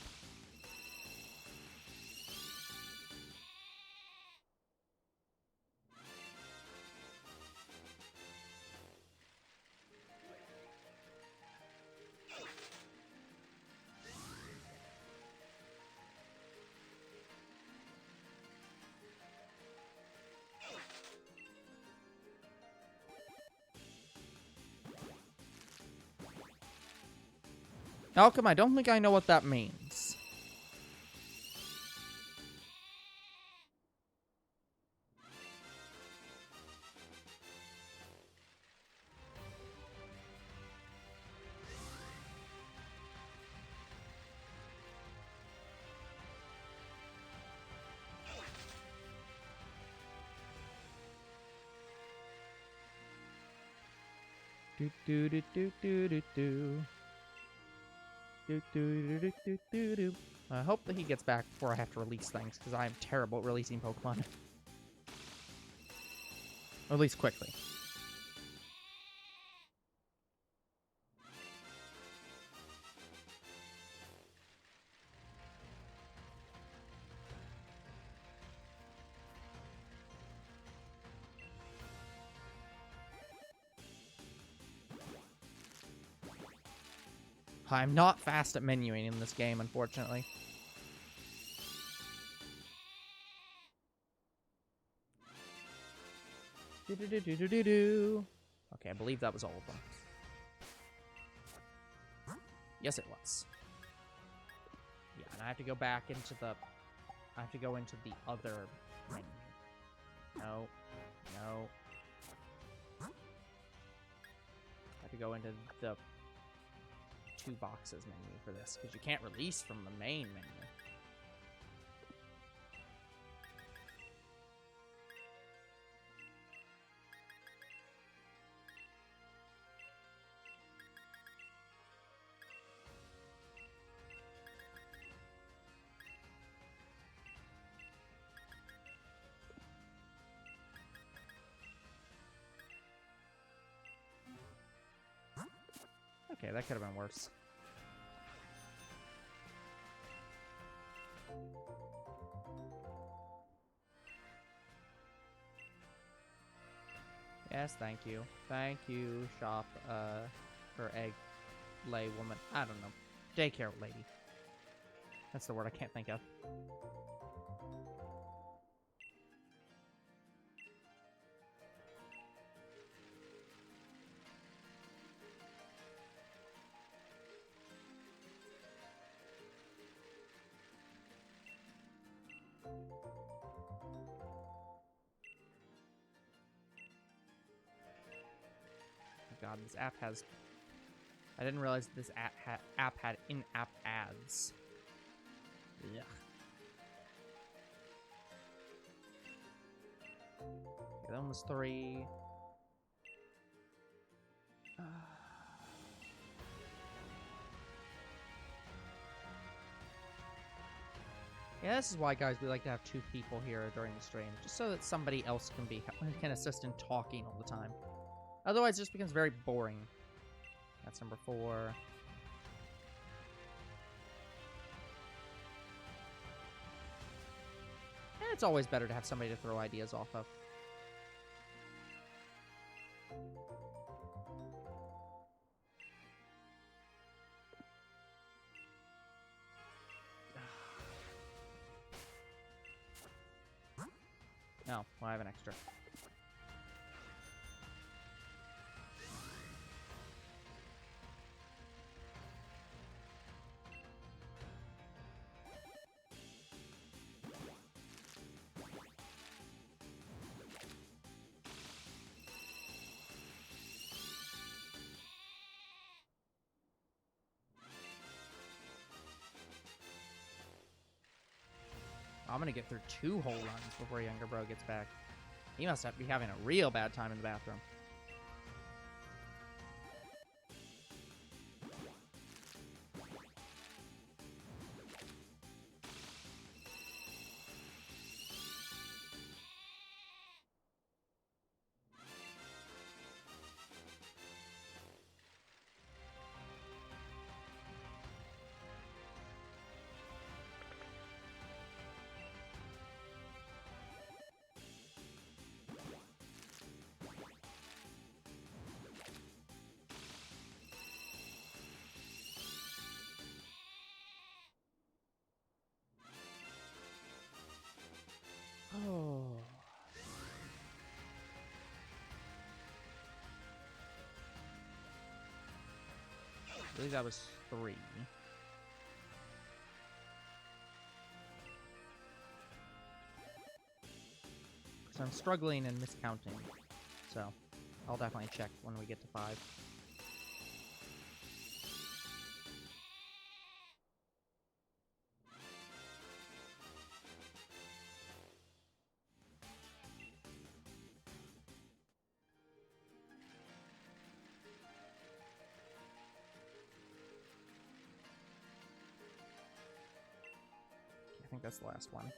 Malcolm, I don't think I know what that means. Do do do do do do do. Do do do do do do do. I hope that he gets back before I have to release things, because I am terrible at releasing Pokemon. Or at least quickly. I'm not fast at menuing in this game, unfortunately. Do do do do do do do. Okay, I believe that was all of them. Yes, it was. Yeah, and I have to go back into the... I have to go into the other menu. No. No. I have to go into the 2 boxes menu for this, because you can't release from the main menu. Okay, that could have been worse. Yes, thank you. Thank you, shop, for egg lay woman. I don't know. Daycare lady. That's the word I can't think of. God, this app has... I didn't realize this app had in-app ads. Yeah. Okay, that one was 3. Yeah, this is why, guys, we like to have 2 people here during the stream, just so that somebody else can assist in talking all the time. Otherwise, it just becomes very boring. That's number 4. And it's always better to have somebody to throw ideas off of. No, well, I have an extra. I'm gonna get through 2 whole runs before Younger Bro gets back. He must be having a real bad time in the bathroom. I believe that was 3. So I'm struggling and miscounting. So I'll definitely check when we get to 5. I think that's the last one.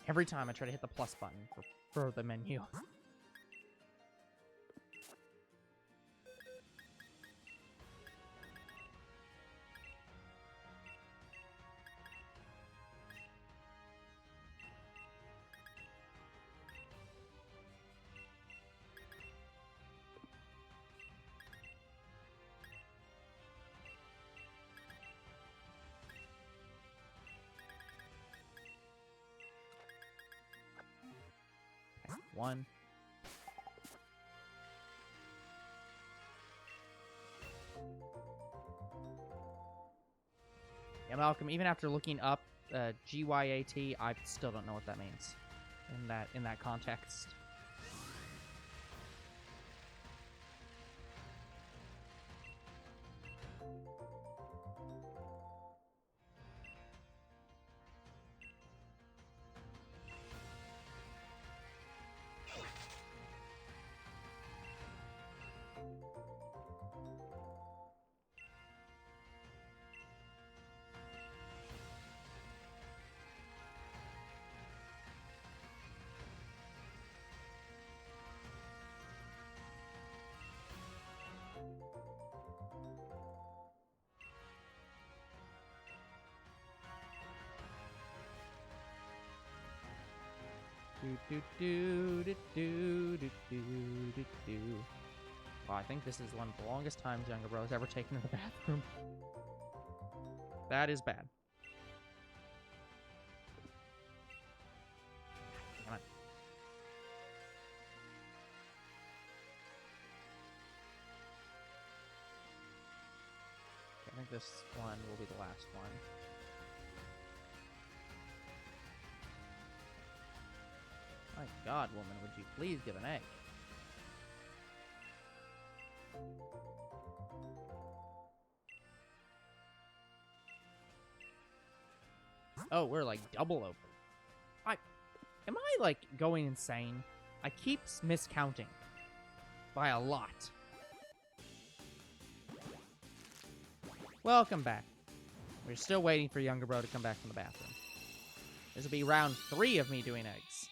Every time I try to hit the plus button for the menu. Okay, 1. Yeah, Malcolm, even after looking up GYAT, I still don't know what that means in that context. Wow, I think this is one of the longest times Younger Bro has ever taken to the bathroom. That is bad. Damn it. Okay, I think this one will be the last one. My God, woman, would you please give an egg? Oh, we're like double open. Am I like going insane? I keep miscounting by a lot. Welcome back. We're still waiting for Younger Bro to come back from the bathroom. This will be round 3 of me doing eggs.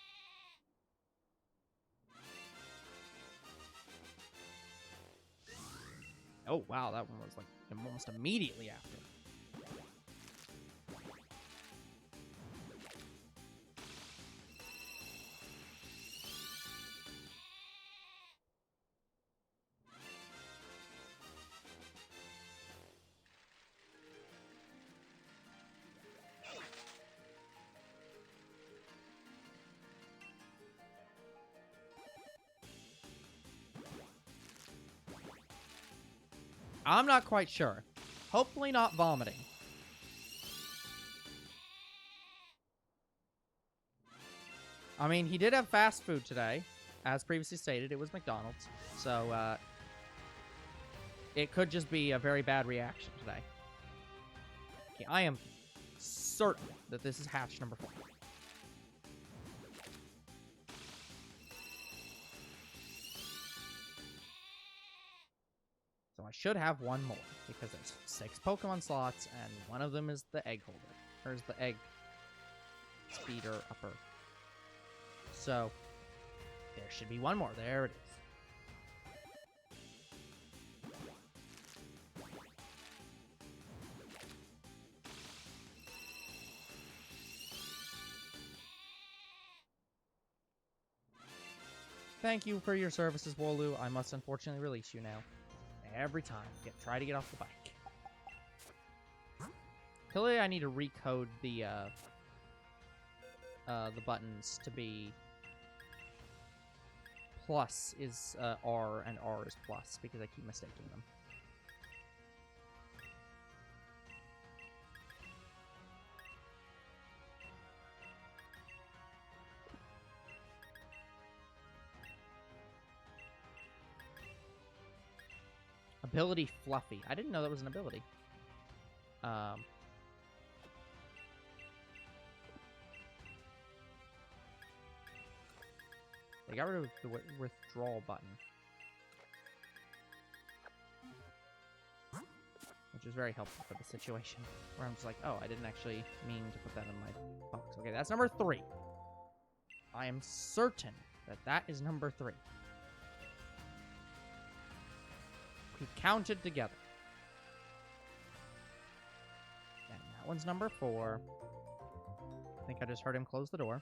Oh, wow, that one was like almost immediately after. I'm not quite sure. Hopefully not vomiting. I mean, he did have fast food today. As previously stated, it was McDonald's. So, it could just be a very bad reaction today. Okay, I am certain that this is hatch number 4. So I should have one more, because there's 6 Pokemon slots, and one of them is the egg holder. Or is the egg speeder upper. So, there should be one more. There it is. thank you for your services, Wooloo. I must unfortunately release you now. Every time. Try to get off the bike. Clearly, I need to recode the buttons to be plus is R and R is plus because I keep mistaking them. Ability Fluffy. I didn't know that was an ability. They got rid of the withdrawal button. Which is very helpful for the situation. Where I'm just like, oh, I didn't actually mean to put that in my box. Okay, that's number 3. I am certain that that is number 3. We counted together. And that one's number 4. I think I just heard him close the door.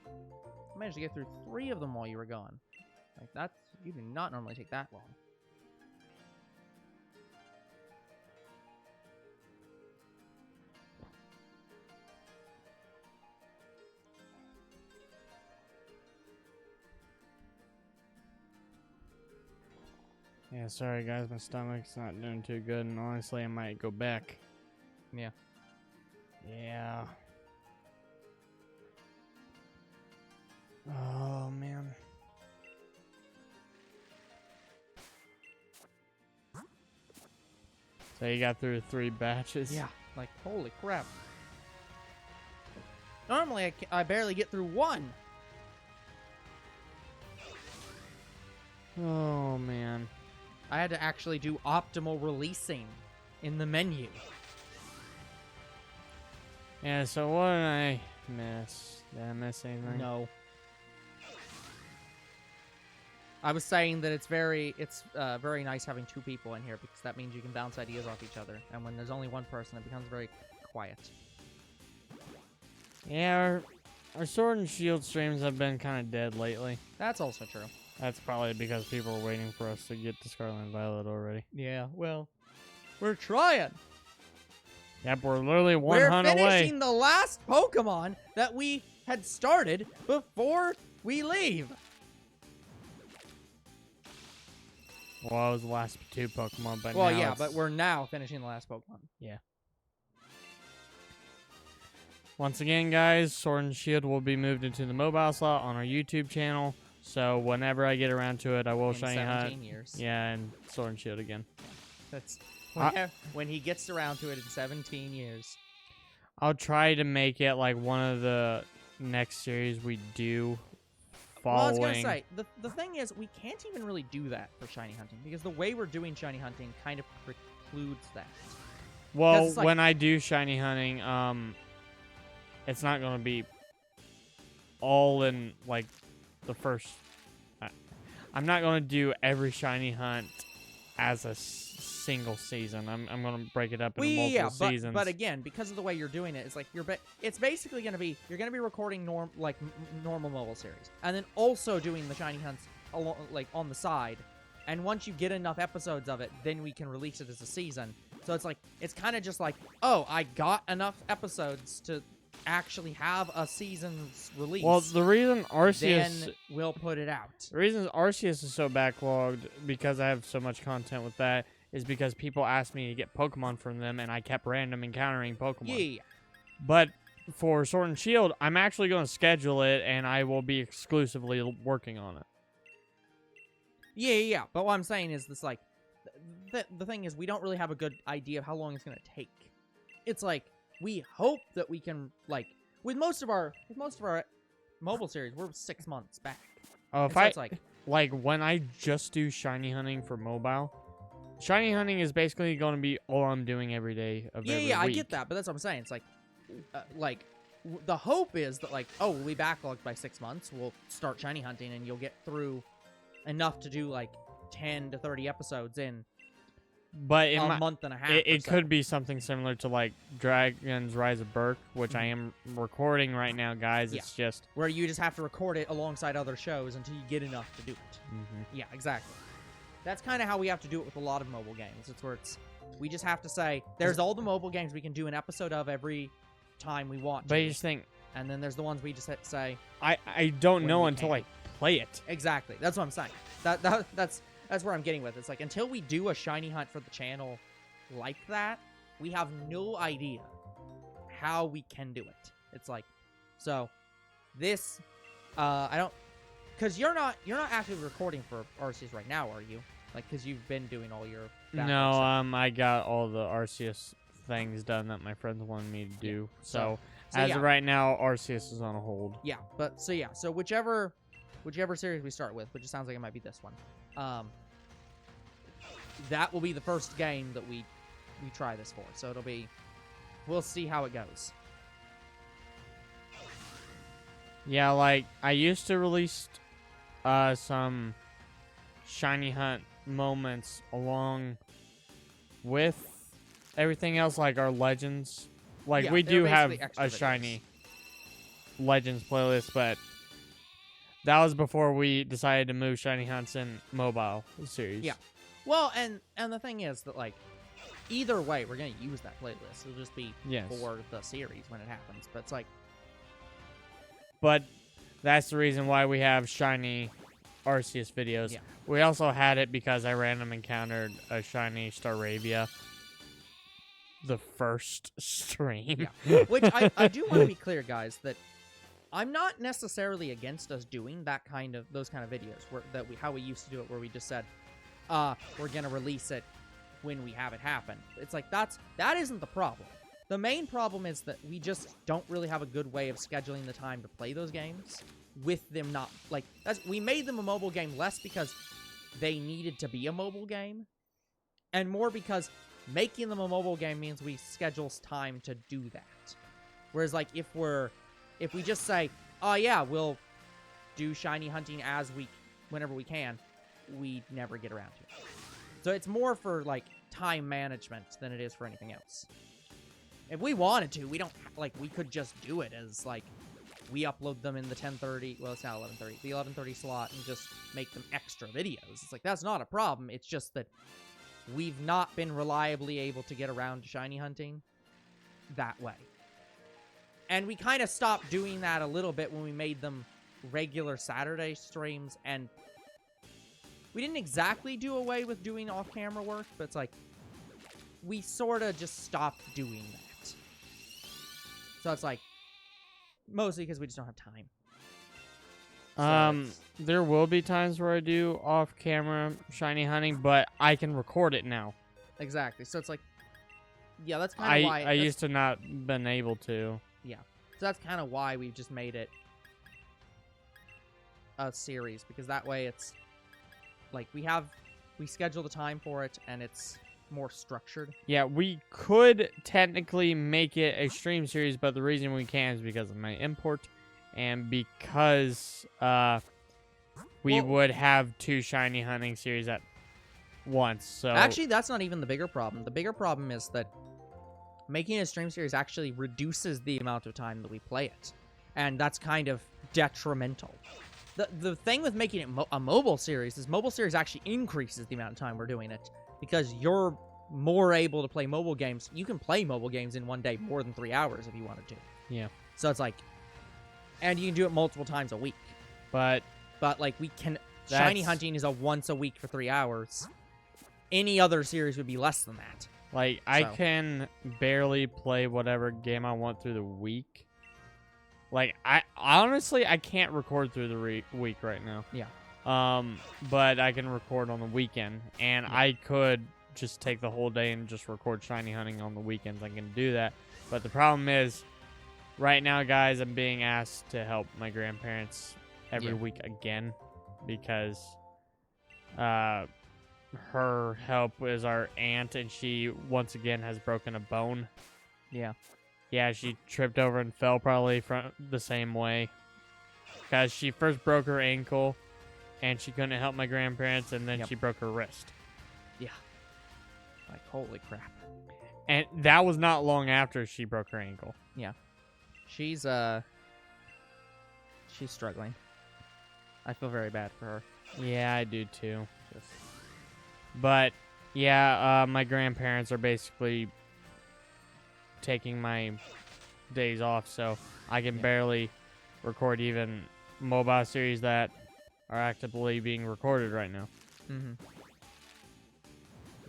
I managed to get through 3 of them while you were gone. Like, that's... You do not normally take that long. Yeah, sorry guys, my stomach's not doing too good, and honestly, I might go back. Yeah. Yeah. Oh, man. So you got through 3 batches? Yeah, like, holy crap. Normally, I barely get through 1. Oh, man. I had to actually do optimal releasing in the menu. Yeah, so what did I miss? Did I miss anything? No. I was saying that it's very nice having 2 people in here because that means you can bounce ideas off each other. And when there's only one person, it becomes very quiet. Yeah, our Sword and Shield streams have been kind of dead lately. That's also true. That's probably because people are waiting for us to get to Scarlet Violet already. Yeah, well, we're trying. Yep, we're literally one hunt away. We're finishing the last Pokemon that we had started before we leave. Well, it was the last 2 Pokemon, but well, now yeah, it's... but we're now finishing the last Pokemon. Yeah. Once again, guys, Sword and Shield will be moved into the mobile slot on our YouTube channel. So whenever I get around to it, I will Shiny Hunt. 17 years. Yeah, and Sword and Shield again. That's when he gets around to it in 17 years. I'll try to make it like one of the next series we do. Following. Well, I was gonna say the thing is we can't even really do that for shiny hunting because the way we're doing shiny hunting kind of precludes that. Well, like, when I do shiny hunting, it's not gonna be all in like the first. I'm not gonna do every shiny hunt as a single season. I'm gonna break it up into multiple seasons. But again, because of the way you're doing it, it's like it's basically gonna be you're gonna be recording normal mobile series, and then also doing the shiny hunts on the side. And once you get enough episodes of it, then we can release it as a season. So it's like it's kind of just like, oh, I got enough episodes to actually have a season's release. Well, the reason Arceus... Then we'll put it out. The reason Arceus is so backlogged, because I have so much content with that, is because people asked me to get Pokemon from them, and I kept random encountering Pokemon. Yeah. But for Sword and Shield, I'm actually going to schedule it, and I will be exclusively working on it. Yeah. But what I'm saying is this, like, the thing is we don't really have a good idea of how long it's going to take. It's like, we hope that we can, like, with most of our mobile series, we're 6 months back. Oh, if so it's like when I just do shiny hunting for mobile, shiny hunting is basically going to be all I'm doing every day of every week. Yeah, I get that, but that's what I'm saying. It's like, the hope is that, like, oh, we'll be backlogged by 6 months. We'll start shiny hunting, and you'll get through enough to do, like, 10 to 30 episodes in But in a month and a half. it could be something similar to like Dragon's Rise of Berk, which I am recording right now, guys. Yeah. It's just where you just have to record it alongside other shows until you get enough to do it. Yeah, exactly. That's kind of how we have to do it with a lot of mobile games. It's where we just have to say, there's all the mobile games we can do an episode of every time we want to. But you just think, and then there's the ones we just have to say. I don't know until I play it. Exactly. That's what I'm saying. That's where I'm getting with. It's like, until we do a shiny hunt for the channel like that, we have no idea how we can do it. It's like, so this, I don't, because you're not actively recording for Arceus right now, are you? Like, because you've been doing all your No, I got all the Arceus things done that my friends wanted me to do. So as of right now, Arceus is on a hold. Yeah, but so whichever series we start with, which it sounds like it might be this one, that will be the first game that we try this for. So we'll see how it goes. Yeah, like I used to release some shiny hunt moments along with everything else, like our legends. Like we do have a shiny legends playlist, but that was before we decided to move shiny hunts in mobile series. Yeah. Well, and the thing is that, like, either way, we're going to use that playlist. It'll just be for the series when it happens. But it's like... But that's the reason why we have shiny Arceus videos. Yeah. We also had it because I random encountered a shiny Staravia the first stream. Yeah. Which I do want to be clear, guys, that I'm not necessarily against us doing those kind of videos how we used to do it, where we just said, we're gonna release it when we have it happen. It's like that isn't the problem. The main problem is that we just don't really have a good way of scheduling the time to play those games with them not like we made them a mobile game less because they needed to be a mobile game, and more because making them a mobile game means we schedule time to do that. Whereas like if we just say, oh yeah, we'll do shiny hunting whenever we can, we never get around to it. So it's more for like time management than it is for anything else. If we wanted to, we could just do it as like we upload them in the 10:30, well it's now 11:30, the 11:30 slot, and just make them extra videos. It's like that's not a problem. It's just that we've not been reliably able to get around to shiny hunting that way. And we kind of stopped doing that a little bit when we made them regular Saturday streams, and we didn't exactly do away with doing off-camera work, but it's like we sort of just stopped doing that. So it's like mostly because we just don't have time. So there will be times where I do off-camera shiny hunting, but I can record it now. Exactly. So it's like, yeah, that's kind of why I used to not been able to. Yeah. So that's kind of why we've just made it a series, because that way it's like we schedule the time for it and it's more structured. Yeah, we could technically make it a stream series, but the reason we can't is because of my import and because we would have two shiny hunting series at once. So actually, that's not even the bigger problem. The bigger problem is that making a stream series actually reduces the amount of time that we play it, and that's kind of detrimental. The thing with making it a mobile series is mobile series actually increases the amount of time we're doing it, because you're more able to play mobile games. You can play mobile games in one day more than 3 hours if you wanted to. Yeah. So it's like, and you can do it multiple times a week. But like shiny hunting is a once a week for 3 hours. Any other series would be less than that. Like, I can barely play whatever game I want through the week. Like, I honestly can't record through the week right now. Yeah. But I can record on the weekend, and I could just take the whole day and just record shiny hunting on the weekends. I can do that. But the problem is, right now, guys, I'm being asked to help my grandparents every week again, because her help is our aunt, and she once again has broken a bone. Yeah. Yeah, she tripped over and fell probably from the same way. Because she first broke her ankle, and she couldn't help my grandparents, and then Yep. she broke her wrist. Like, holy crap. And that was not long after she broke her ankle. She's struggling. I feel very bad for her. Yeah, I do too. Just But yeah, my grandparents are basically taking my days off, so I can Yeah. barely record even mobile series that are actively being recorded right now.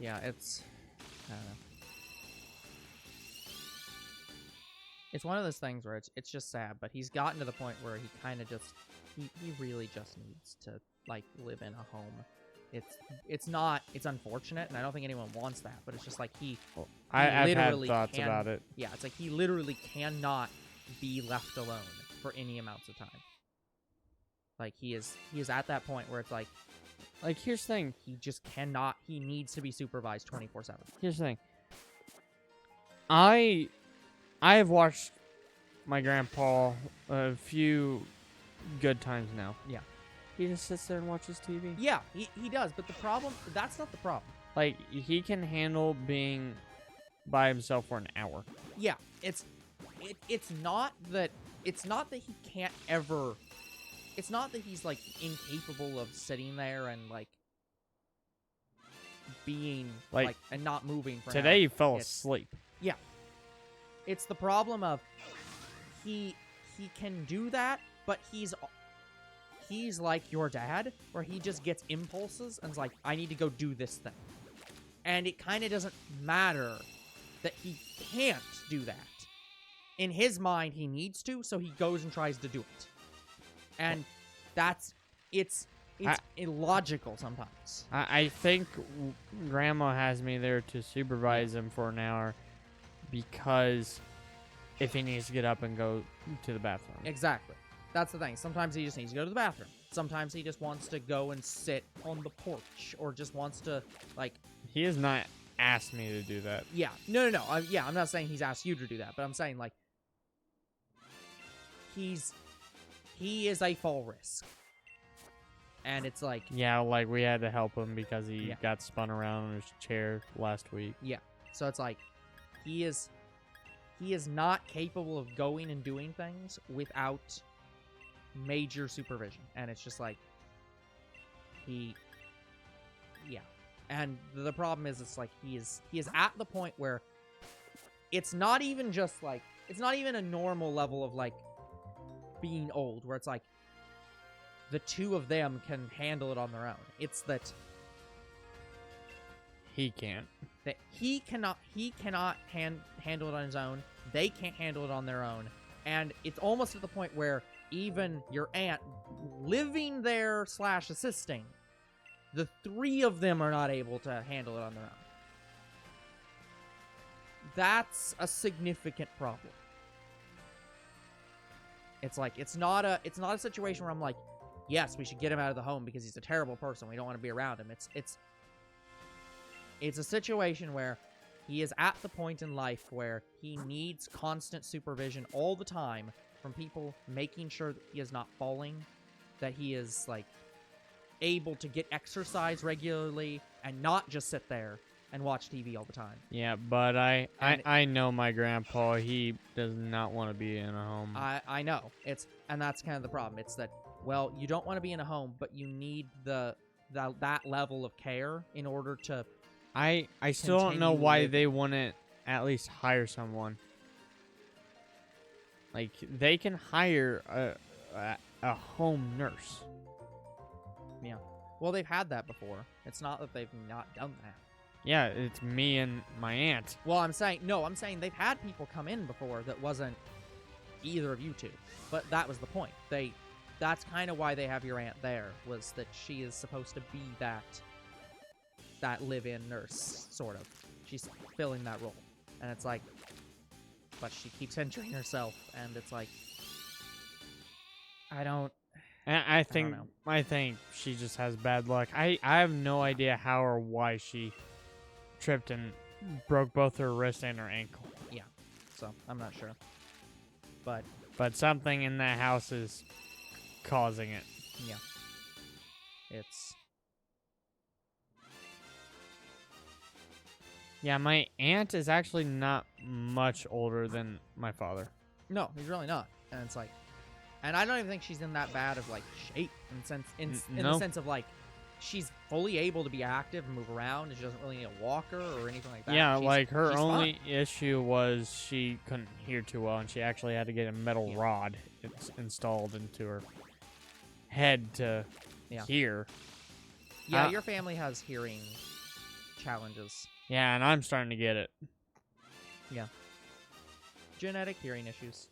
Yeah, it's I don't know. It's one of those things where it's just sad, but he's gotten to the point where he kind of just he really just needs to like live in a home. It's unfortunate, and I don't think anyone wants that, but it's just like I've had literally thoughts about it. yeah, it's like he literally cannot be left alone for any amounts of time. Like he is at that point where it's like Here's the thing. he just cannot. He needs to be supervised 24/7. Here's the thing. I have watched my grandpa a few good times now. Yeah. He just sits there and watches TV. Yeah, he does, but that's not the problem. Like, he can handle being by himself for an hour. Yeah, it's not that he can't ever. It's not that he's like incapable of sitting there and like being Like, and not moving for an Today hour. he fell It's- asleep. It's the problem of he can do that, but he's like your dad, where he just gets impulses and is like, I need to go do this thing. And it kind of doesn't matter that he can't do that. In his mind, he needs to, so he goes and tries to do it. And it's illogical sometimes. I think Grandma has me there to supervise him for an hour because if he needs to get up and go to the bathroom. Exactly. That's the thing. Sometimes he just needs to go to the bathroom. Sometimes he just wants to go and sit on the porch, or just wants to, like... He has not asked me to do that. Yeah. No. I'm not saying he's asked you to do that, but I'm saying, like, he is a fall risk. And it's like... Yeah, like, we had to help him because he Yeah. got spun around in his chair last week. Yeah. So it's like, he is not capable of going and doing things without major supervision. And it's just like, yeah. And the problem is, it's like, he is at the point where it's not even just like, it's not even a normal level of like being old, where it's like the two of them can handle it on their own. It's that He can't. he cannot handle it on his own. They can't handle it on their own. And it's almost at the point where even your aunt living there / assisting, the three of them are not able to handle it on their own. That's a significant problem. It's like, it's not a situation where I'm like, yes, we should get him out of the home because he's a terrible person. We don't want to be around him. It's a situation where he is at the point in life where he needs constant supervision all the time from people, making sure that he is not falling, that he is, like, able to get exercise regularly and not just sit there and watch TV all the time. Yeah, but I know my grandpa. He does not want to be in a home. I know. And that's kind of the problem. It's that, well, you don't want to be in a home, but you need that level of care in order to... I still don't know continue why living. they wouldn't at least hire someone. Like, they can hire a home nurse. Yeah. Well, they've had that before. It's not that they've not done that. Yeah, it's me and my aunt. Well, I'm saying they've had people come in before that wasn't either of you two. But that was the point. That's kind of why they have your aunt there, was that she is supposed to be that live-in nurse, sort of. She's filling that role. And it's like, but she keeps injuring herself, and it's like, I don't know. I think she just has bad luck. I have no idea how or why she tripped and broke both her wrist and her ankle. Yeah. So, I'm not sure. But something in that house is causing it. yeah. It's Yeah, my aunt is actually not much older than my father. no, he's really not, and it's like, and I don't even think she's in that bad of like shape in the No. sense of like she's fully able to be active and move around, and she doesn't really need a walker or anything like that. Yeah, She's- like her she's only fine. issue was she couldn't hear too well, and she actually had to get a metal Yeah. rod installed into her head to Yeah. hear. Yeah, Uh, your family has hearing challenges, Yeah, and I'm starting to get it. genetic hearing issues.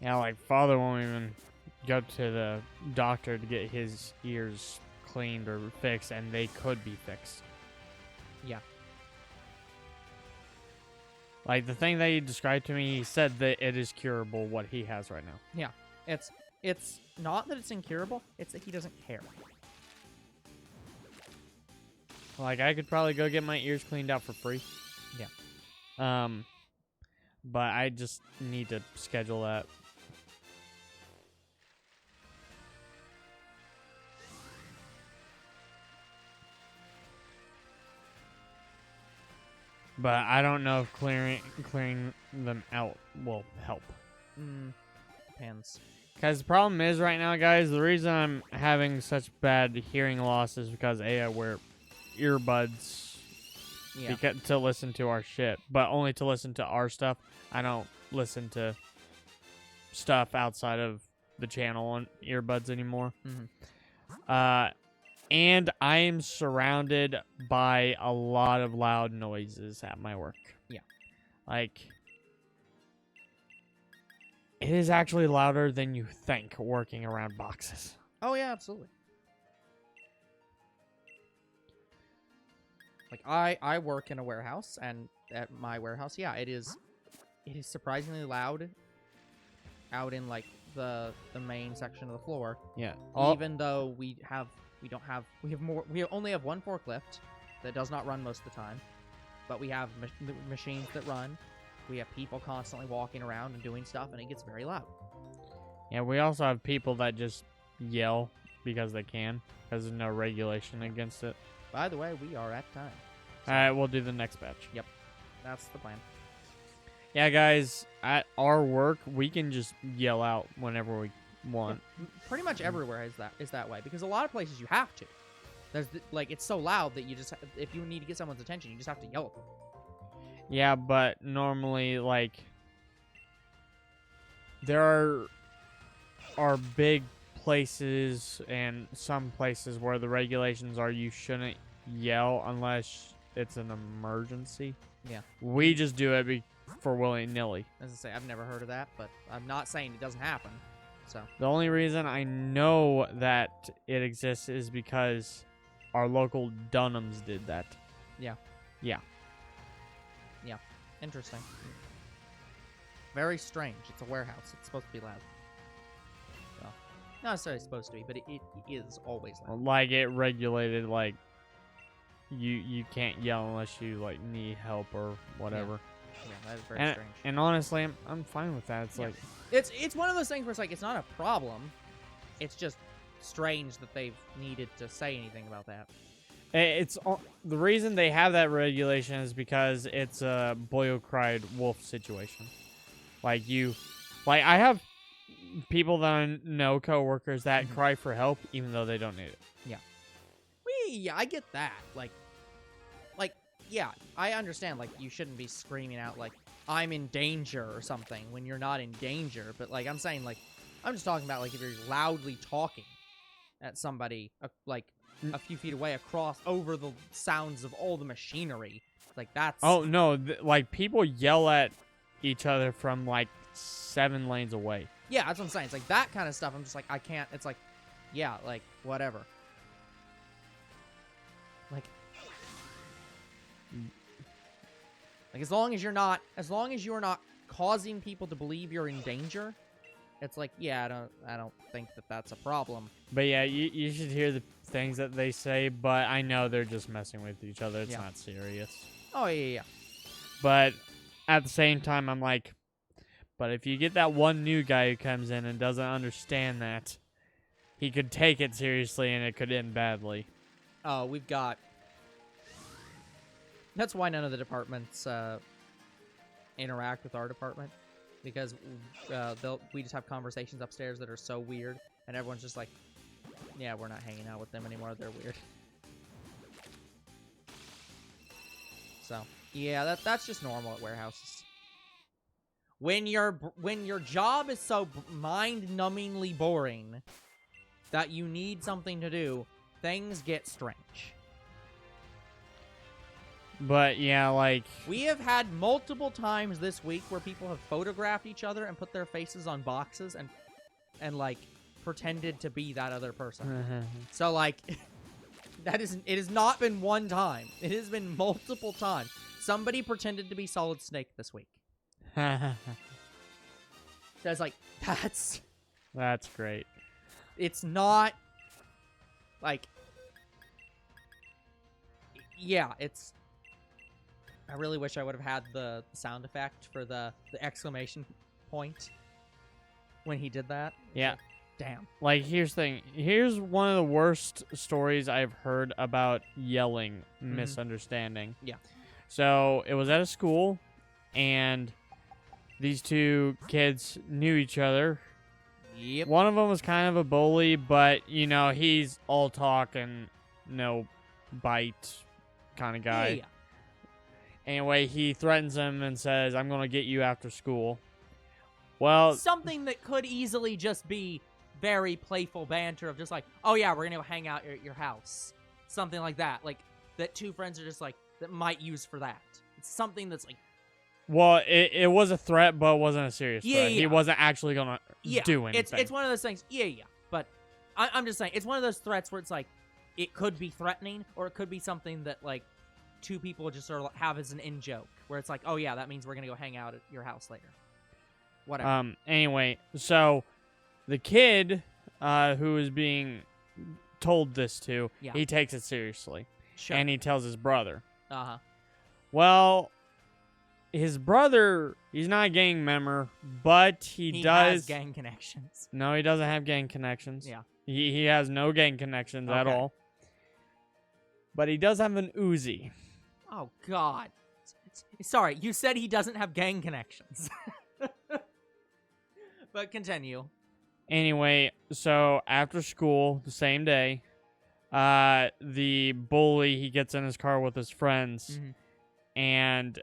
Yeah, like father won't even go to the doctor to get his ears cleaned or fixed, and they could be fixed. Yeah. Like the thing that he described to me, he said that it is curable what he has right now. It's not that it's incurable; it's that he doesn't care. Like I could probably go get my ears cleaned out for free. Yeah. But I just need to schedule that. But I don't know if clearing them out will help. Depends. Because the problem is right now, guys, the reason I'm having such bad hearing loss is because I wear earbuds Yeah. to listen to our shit, but only to listen to our stuff. I don't listen to stuff outside of the channel on earbuds anymore. And I am surrounded by a lot of loud noises at my work. Yeah. Like, it is actually louder than you think working around boxes. Oh yeah, absolutely. Like I work in a warehouse, and at my warehouse, yeah, it is surprisingly loud out in like the main section of the floor. Yeah. Even though we only have one forklift that does not run most of the time, but we have machines that run. We have people constantly walking around and doing stuff, and it gets very loud. Yeah, we also have people that just yell because they can, because there's no regulation against it. By the way, we are at time. All right, we'll do the next batch. That's the plan. Yeah, guys, at our work, we can just yell out whenever we want. Pretty much everywhere is that way, because a lot of places you have to. Like it's so loud that you just if you need to get someone's attention, you just have to yell at them. Yeah, but normally, like, there are big places and some places where the regulations are you shouldn't yell unless it's an emergency. Yeah. We just do it for willy-nilly. As I say, I've never heard of that, but I'm not saying it doesn't happen. So The only reason I know that it exists is because our local Dunhams did that. interesting. Very strange. It's a warehouse. It's supposed to be loud. Well, not necessarily supposed to be, but it is always loud. Like, it regulated, like, you can't yell unless you, like, need help or whatever. Yeah, that is very strange. And honestly, I'm fine with that. It's Yeah. like, It's one of those things where it's like it's not a problem. It's just strange that they've needed to say anything about that. the reason they have that regulation is because it's a boy who cried wolf situation. Like I have people that I know, coworkers that cry for help even though they don't need it. Yeah, I get that. Like, yeah, I understand. Like, you shouldn't be screaming out like I'm in danger or something when you're not in danger. But like, I'm saying, like, I'm just talking about like if you're loudly talking at somebody like a few feet away across over the sounds of all the machinery, like that's. Oh no, like people yell at each other from like 7 lanes away. Yeah, that's what I'm saying. It's like that kind of stuff. I'm just like, I can't. It's like, yeah, like whatever. Like as long as you're not causing people to believe you're in danger, it's like, yeah, I don't think that that's a problem. But yeah, you should hear the things that they say, but I know they're just messing with each other. It's not serious. Oh yeah. But at the same time, I'm like, but if you get that one new guy who comes in and doesn't understand that, he could take it seriously and it could end badly. Oh, we've got... That's why none of the departments interact with our department. Because we just have conversations upstairs that are so weird. And everyone's just like, yeah, we're not hanging out with them anymore. They're weird. So, yeah, that's just normal at warehouses. When your job is so mind-numbingly boring that you need something to do, things get strange. But yeah, like, We have had multiple times this week where people have photographed each other and put their faces on boxes and like pretended to be that other person. So like it has not been one time. It has been multiple times. Somebody pretended to be Solid Snake this week. So it's like that's great. It's not like, yeah, it's, I really wish I would have had the sound effect for the exclamation point when he did that. Yeah. Damn. Like, here's the thing. Here's one of the worst stories I've heard about yelling misunderstanding. Yeah. So, it was at a school, and these two kids knew each other. Yep. One of them was kind of a bully, but, you know, he's all talk and no bite kind of guy. Yeah. Anyway, he threatens him and says, I'm going to get you after school. Well, Something that could easily just be very playful banter of just like, oh yeah, we're gonna go hang out at your house. Something like that. Like, that two friends are just like, that might use for that. It's something that's like... well, it was a threat, but it wasn't a serious threat. He Yeah. wasn't actually going to do anything. It's one of those things, yeah. But I'm just saying, it's one of those threats where it's like, it could be threatening, or it could be something that, like, two people just sort of have as an in-joke. Where it's like, oh yeah, that means we're gonna go hang out at your house later. Whatever. Anyway, so the kid who is being told this to, Yeah. he takes it seriously. Sure. And he tells his brother. Uh-huh. Well, his brother, he's not a gang member, but he does... has gang connections. No, he doesn't have gang connections. Yeah. He has no gang connections at Okay. all. But he does have an Uzi. Oh, God. Sorry, you said he doesn't have gang connections. But continue. Anyway, so after school, the same day, the bully, he gets in his car with his friends, and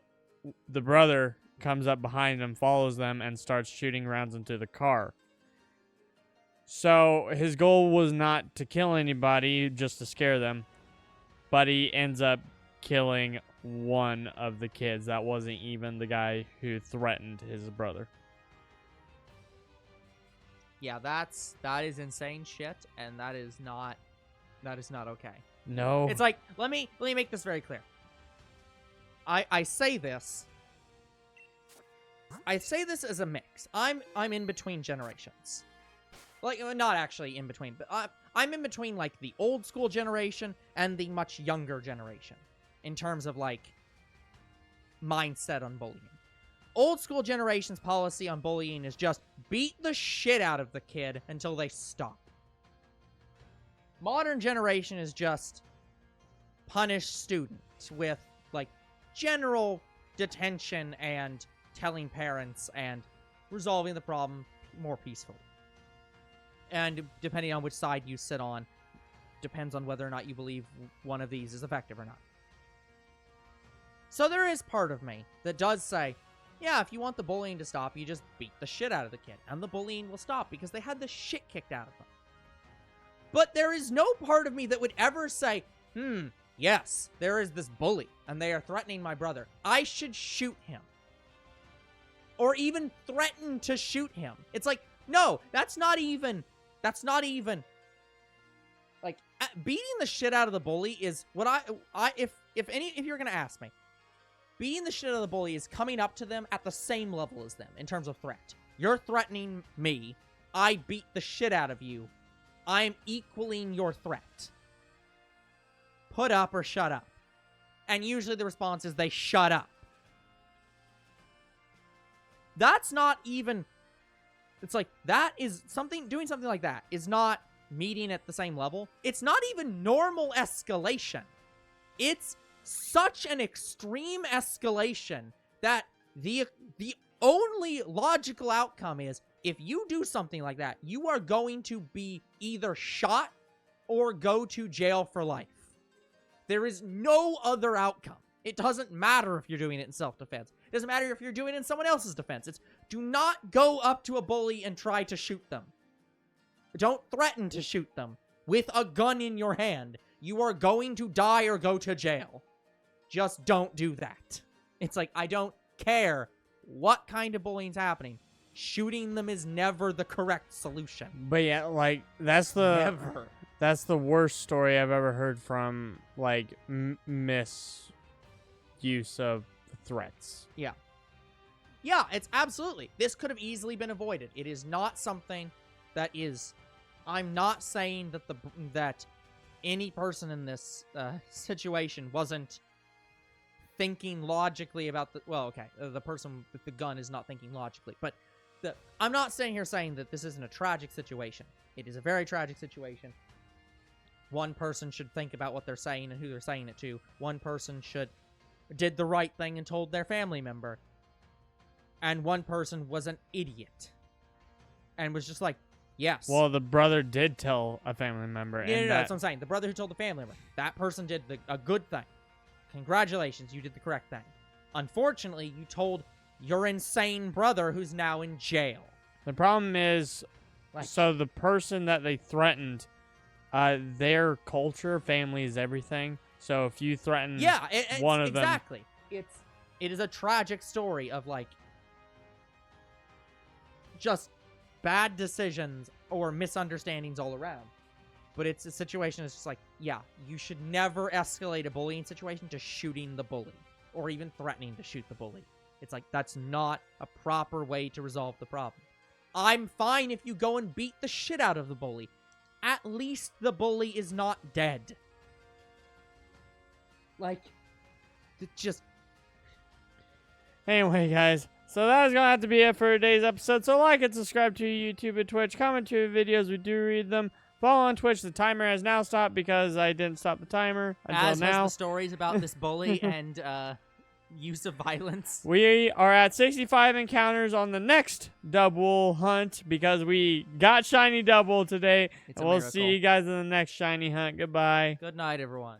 the brother comes up behind him, follows them, and starts shooting rounds into the car. So his goal was not to kill anybody, just to scare them, but he ends up killing one of the kids. That wasn't even the guy who threatened his brother. Yeah, that is insane shit, and that is not okay. No. It's like, let me make this very clear. I say this as a mix. I'm in between generations. Like, not actually in between, but I'm in between, like, the old school generation and the much younger generation in terms of, like, mindset on bullying. Old school generation's policy on bullying is just beat the shit out of the kid until they stop. Modern generation is just punish students with, like, general detention and telling parents and resolving the problem more peacefully. And depending on which side you sit on, depends on whether or not you believe one of these is effective or not. So there is part of me that does say, yeah, if you want the bullying to stop, you just beat the shit out of the kid, and the bullying will stop because they had the shit kicked out of them. But there is no part of me that would ever say, yes, there is this bully, and they are threatening my brother. I should shoot him. Or even threaten to shoot him. It's like, no, that's not even, like, beating the shit out of the bully is what if you're gonna ask me, beating the shit out of the bully is coming up to them at the same level as them in terms of threat. You're threatening me. I beat the shit out of you. I'm equaling your threat. Put up or shut up. And usually the response is they shut up. That's not even... It's like, that is something... Doing something like that is not meeting at the same level, it's not even normal escalation. It's such an extreme escalation that the only logical outcome is if you do something like that, you are going to be either shot or go to jail for life. There is no other outcome. It doesn't matter if you're doing it in self-defense. It doesn't matter if you're doing it in someone else's defense. It's do not go up to a bully and try to shoot them. Don't threaten to shoot them with a gun in your hand. You are going to die or go to jail. Just don't do that. It's like, I don't care what kind of bullying's happening. Shooting them is never the correct solution. But yeah, like, that's the... Never. That's the worst story I've ever heard from, like, misuse of threats. Yeah. Yeah, it's absolutely. This could have easily been avoided. It is not something that is... I'm not saying that that any person in this situation wasn't thinking logically about the... Well, okay, the person with the gun is not thinking logically, but I'm not saying that this isn't a tragic situation. It is a very tragic situation. One person should think about what they're saying and who they're saying it to. One person did the right thing and told their family member. And one person was an idiot. And was just like, yes. Well, the brother did tell a family member. No, that's what I'm saying. The brother who told the family member. That person did a good thing. Congratulations, you did the correct thing. Unfortunately, you told your insane brother who's now in jail. The problem is, so the person that they threatened... their culture, family is everything. So if you threaten one of them... Exactly. It is a tragic story of, like, just bad decisions or misunderstandings all around. But it's a situation that's just like, yeah, you should never escalate a bullying situation to shooting the bully. Or even threatening to shoot the bully. It's like, that's not a proper way to resolve the problem. I'm fine if you go and beat the shit out of the bully. At least the bully is not dead. Like, it just... Anyway, guys, so that is going to have to be it for today's episode. So like and subscribe to YouTube and Twitch. Comment to your videos. We do read them. Follow on Twitch. The timer has now stopped because I didn't stop the timer until As now. has the stories about this bully and use of violence. We are at 65 encounters on the next double hunt because we got shiny double today. And we'll see you guys in the next shiny hunt. Goodbye. Good night, everyone.